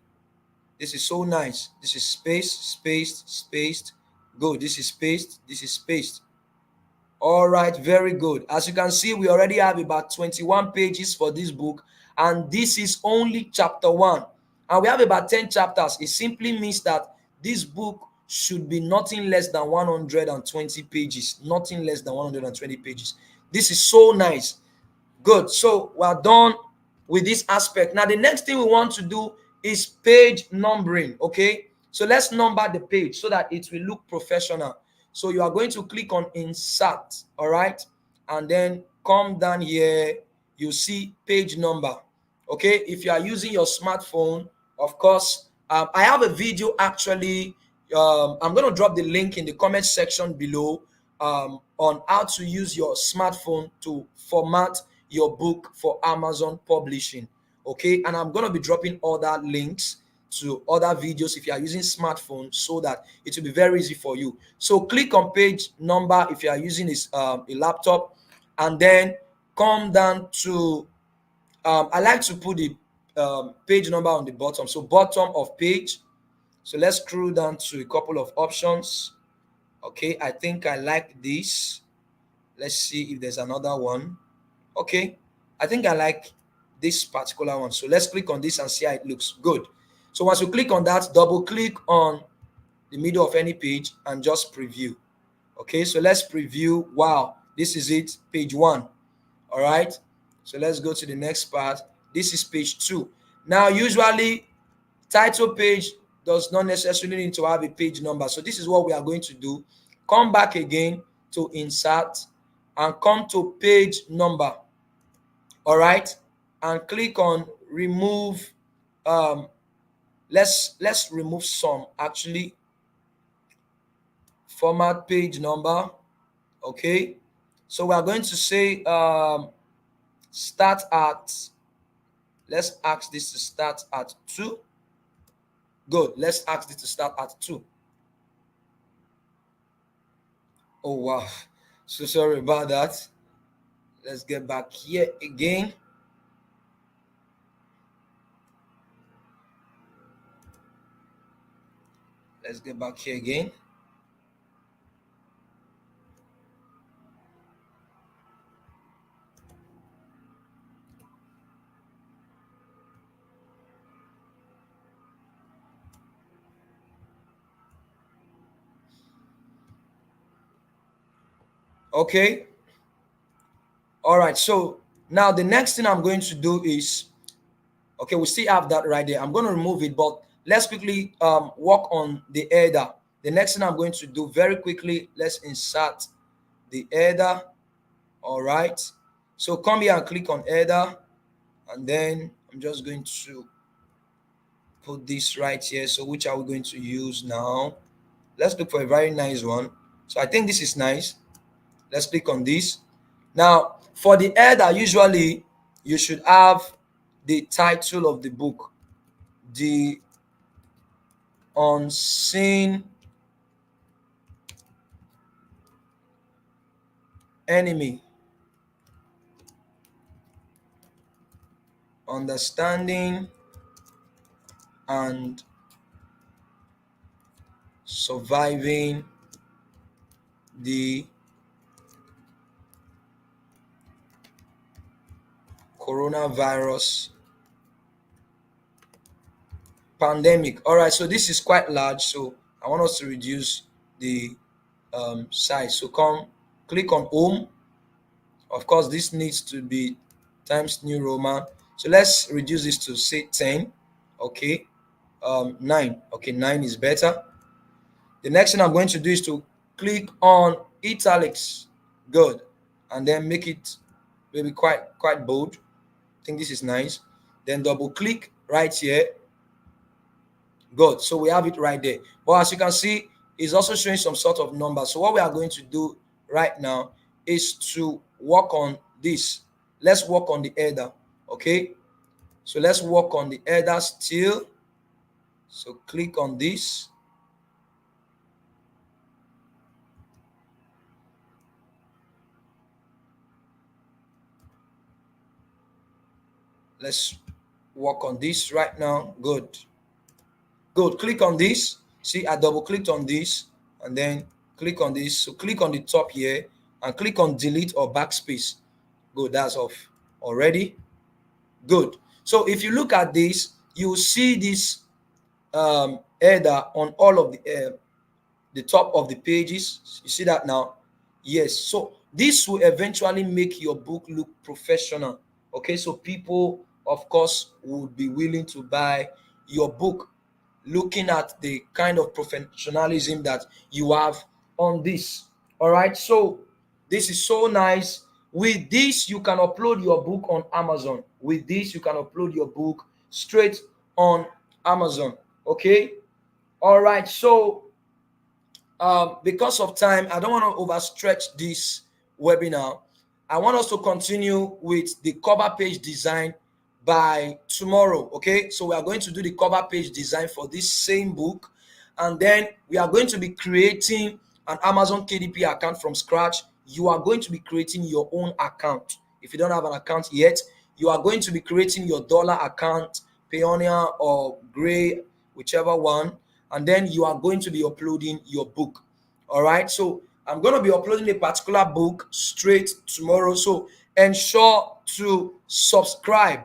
[SPEAKER 1] this is so nice. This is spaced, spaced, spaced. Good. This is spaced. This is spaced. All right, very good. As you can see, we already have about 21 pages for this book, and this is only chapter 1. And we have about 10 chapters. It simply means that this book should be nothing less than 120 pages. Nothing less than 120 pages. This is so nice. Good. So we're done with this aspect. Now, the next thing we want to do is page numbering. Okay. So let's number the page so that it will look professional. So you are going to click on insert. All right. And then come down here. You see page number. Okay. If you are using your smartphone, of course, I have a video actually. I'm going to drop the link in the comment section below on how to use your smartphone to format your book for Amazon publishing. Okay, and I'm going to be dropping other links to other videos if you are using smartphone so that it will be very easy for you. So click on page number if you are using a laptop, and then come down to I like to put the page number on the bottom, so bottom of page. So let's scroll down to a couple of options. Okay, I think I like this. Let's see if there's another one. Okay, I think I like this particular one. So let's click on this and see how it looks. Good. So once you click on that, double click on the middle of any page and just preview. Okay, so let's preview. Wow, this is it, page 1. All right, so let's go to the next part. This is page 2. Now, usually title page does not necessarily need to have a page number. So this is what we are going to do. Come back again to insert and come to page number. All right, and click on remove. Let's remove some actually. Format page number. Okay, so we are going to say start at, let's ask this to start at 2. Good. Let's ask this to start at 2. Oh wow, so sorry about that. Let's get back here again. Let's get back here again. Okay. All right. So now the next thing I'm going to do is, okay, we still have that right there. I'm going to remove it, but let's quickly work on the header. The next thing I'm going to do very quickly, let's insert the header. All right. So come here and click on header, and then I'm just going to put this right here. So which are we going to use now? Let's look for a very nice one. So I think this is nice. Let's click on this. Now, for the header, usually you should have the title of the book, The Unseen Enemy, Understanding and Surviving the Coronavirus Pandemic. All right, so this is quite large, so I want us to reduce the size. So come click on home. Of course, this needs to be Times New Roman. So let's reduce this to say 10. Okay, 9. Okay, 9 is better. The next thing I'm going to do is to click on italics. Good. And then make it maybe quite bold. I think this is nice. Then double click right here. Good. So we have it right there. But as you can see, it's also showing some sort of number. So what we are going to do right now is to work on this. Let's work on the header. Okay. So let's work on the header still. So click on this. Let's work on this right now. Good. Good. Click on this. See, I double clicked on this and then click on this. So click on the top here and click on delete or backspace. Good. That's off already. Good. So if you look at this, you see this header on all of the top of the pages. You see that now? Yes. So this will eventually make your book look professional. Okay. So people, of course, would be willing to buy your book, looking at the kind of professionalism that you have on this. All right. So this is so nice. With this, you can upload your book on Amazon. With this, you can upload your book straight on Amazon. Okay. All right. So because of time, I don't want to overstretch this webinar. I want us to continue with the cover page design by tomorrow. Okay, so we are going to do the cover page design for this same book, and then we are going to be creating an Amazon KDP account from scratch. You are going to be creating your own account. If you don't have an account yet, you are going to be creating your dollar account, Payoneer or Gray, whichever one, and then you are going to be uploading your book. All right, so I'm going to be uploading a particular book straight tomorrow. So ensure to subscribe.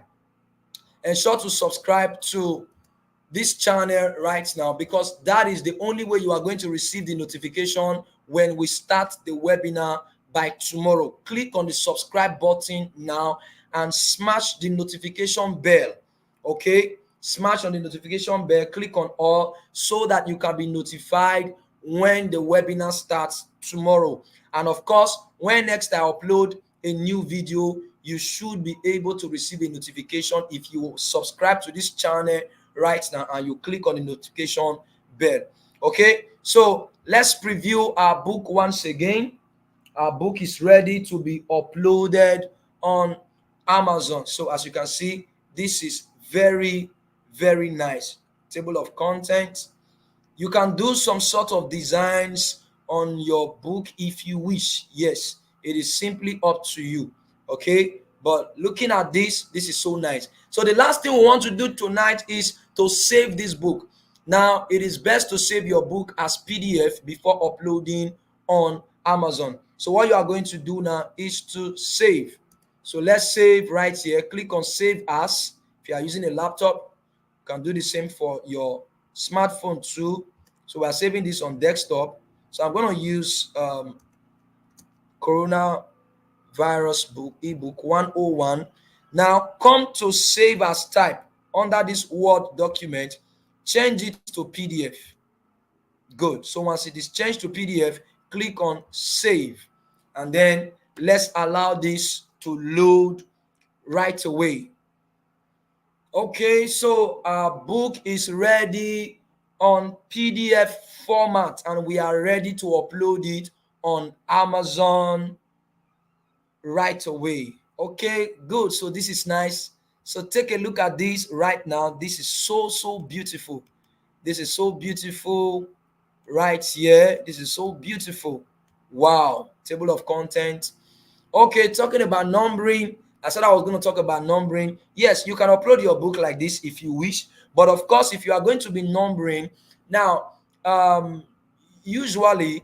[SPEAKER 1] Ensure to subscribe to this channel right now, because that is the only way you are going to receive the notification when we start the webinar by tomorrow. Click on the subscribe button now and smash the notification bell. Okay, smash on the notification bell, click on all, so that you can be notified when the webinar starts tomorrow. And of course, when next I upload a new video, you should be able to receive a notification if you subscribe to this channel right now and you click on the notification bell. Okay, so let's preview our book once again. Our book is ready to be uploaded on Amazon. So as you can see, this is very, very nice. Table of contents. You can do some sort of designs on your book if you wish. Yes, it is simply up to you. Okay, but looking at this is so nice. So the last thing we want to do tonight is to save this book. Now it is best to save your book as PDF before uploading on Amazon. So what you are going to do now is to save. So let's save right here. Click on save as. If you are using a laptop, you can do the same for your smartphone too. So we are saving this on desktop. So I'm going to use coronavirus book ebook 101. Now come to save as type under this Word document, change it to PDF. Good. So once it is changed to PDF, click on save, and then let's allow this to load right away. Okay, so our book is ready on PDF format and we are ready to upload it on Amazon right away. Okay, good. So this is nice. So take a look at this right now. This is so beautiful. This is so beautiful right here. This is so beautiful. Wow. Table of content. Okay, talking about numbering. I said I was going to talk about numbering. Yes, you can upload your book like this if you wish. But of course, if you are going to be numbering, now, usually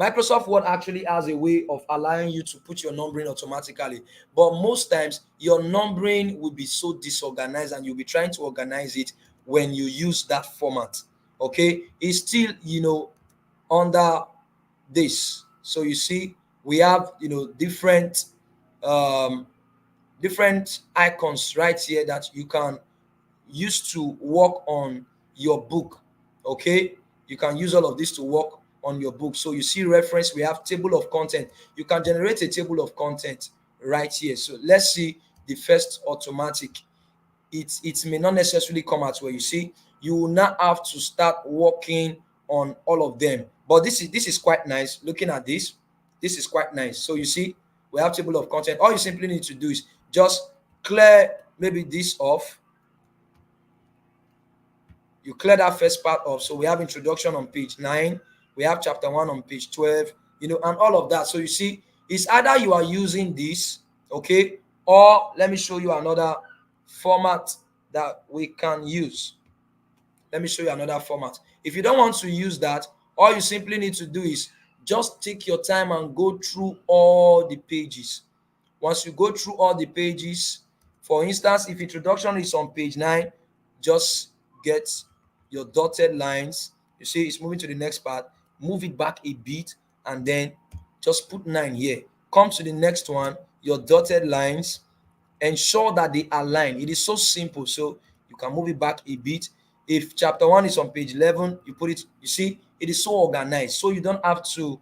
[SPEAKER 1] Microsoft Word actually has a way of allowing you to put your numbering automatically. But most times, your numbering will be so disorganized and you'll be trying to organize it when you use that format. Okay, it's still, under this. So you see, we have, different different icons right here that you can use to work on your book. Okay, you can use all of this to work on your book. So you see reference, we have table of content. You can generate a table of content right here. So let's see the first automatic, it may not necessarily come out where you see you will not have to start working on all of them. But this is quite nice. Looking at this is quite nice. So you see we have table of content. All you simply need to do is just clear maybe this off. You clear that first part off. So we have introduction on page 9, we have chapter 1 on page 12, and all of that. So you see, it's either you are using this, okay, or let me show you another format that we can use. Let me show you another format. If you don't want to use that, all you simply need to do is just take your time and go through all the pages. Once you go through all the pages, for instance, if introduction is on page 9, just get your dotted lines. You see it's moving to the next part, move it back a bit, and then just put 9 here. Come to the next one, your dotted lines, ensure that they align. It is so simple. So you can move it back a bit. If chapter 1 is on page 11, you put it, you see it is so organized, so you don't have to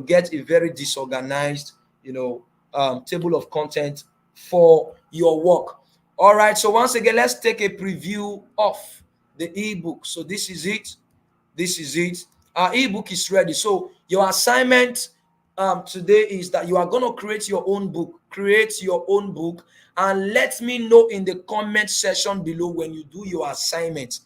[SPEAKER 1] get a very disorganized table of content for your work. All right, so once again, let's take a preview of the ebook. So this is it. Our ebook is ready. So your assignment today is that you are going to create your own book, and let me know in the comment section below when you do your assignment.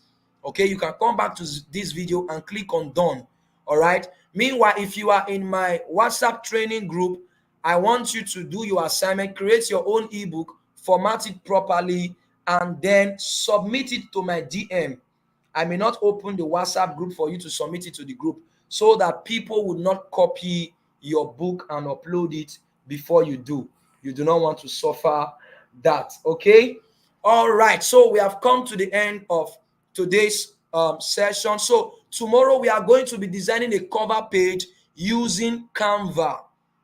[SPEAKER 1] Okay, you can come back to this video and click on done. All right, meanwhile, if you are in my WhatsApp training group, I want you to do your assignment, create your own ebook, format it properly, and then submit it to my DM. I may not open the WhatsApp group for you to submit it to the group, so that people would not copy your book and upload it before you do. You do not want to suffer that. Okay. All right. So we have come to the end of today's session. So tomorrow we are going to be designing a cover page using Canva.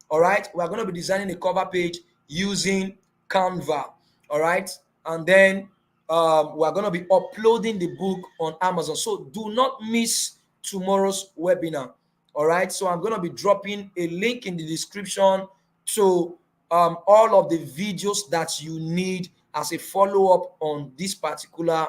[SPEAKER 1] All right. We are going to be designing a cover page using Canva. All right. And then we are going to be uploading the book on Amazon. So do not miss tomorrow's webinar. All right. So I'm going to be dropping a link in the description to all of the videos that you need as a follow-up on this particular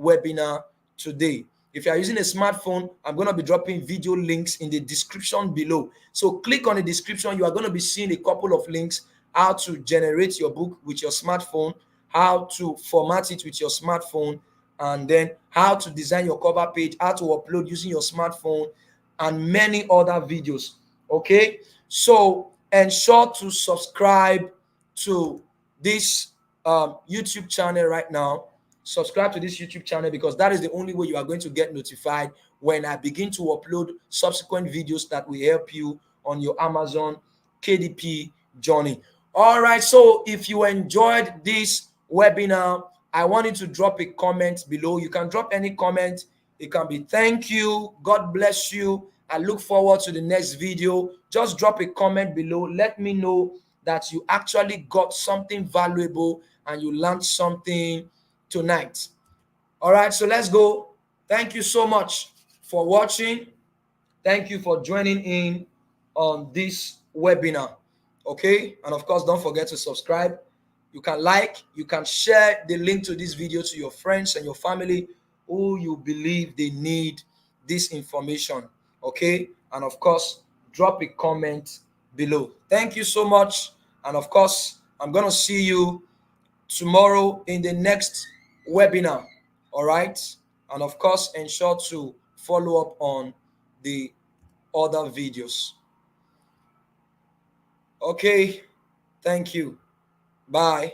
[SPEAKER 1] webinar today. If you are using a smartphone, I'm going to be dropping video links in the description below. So click on the description. You are going to be seeing a couple of links: how to generate your book with your smartphone, how to format it with your smartphone, and then how to design your cover page, how to upload using your smartphone, and many other videos. Okay, so ensure to subscribe to this YouTube channel right now. Subscribe to this YouTube channel, because that is the only way you are going to get notified when I begin to upload subsequent videos that will help you on your Amazon KDP journey. All right, so if you enjoyed this webinar, I want you to drop a comment below. You can drop any comment. It can be thank you, God bless you, I look forward to the next video. Just drop a comment below. Let me know that you actually got something valuable and you learned something tonight. All right, so let's go. Thank you so much for watching. Thank you for joining in on this webinar. Okay, and of course, don't forget to subscribe. You can like, you can share the link to this video to your friends and your family who you believe they need this information. Okay, and of course, drop a comment below. Thank you so much, and of course, I'm gonna see you tomorrow in the next webinar. All right, and of course, ensure to follow up on the other videos. Okay, thank you. Bye.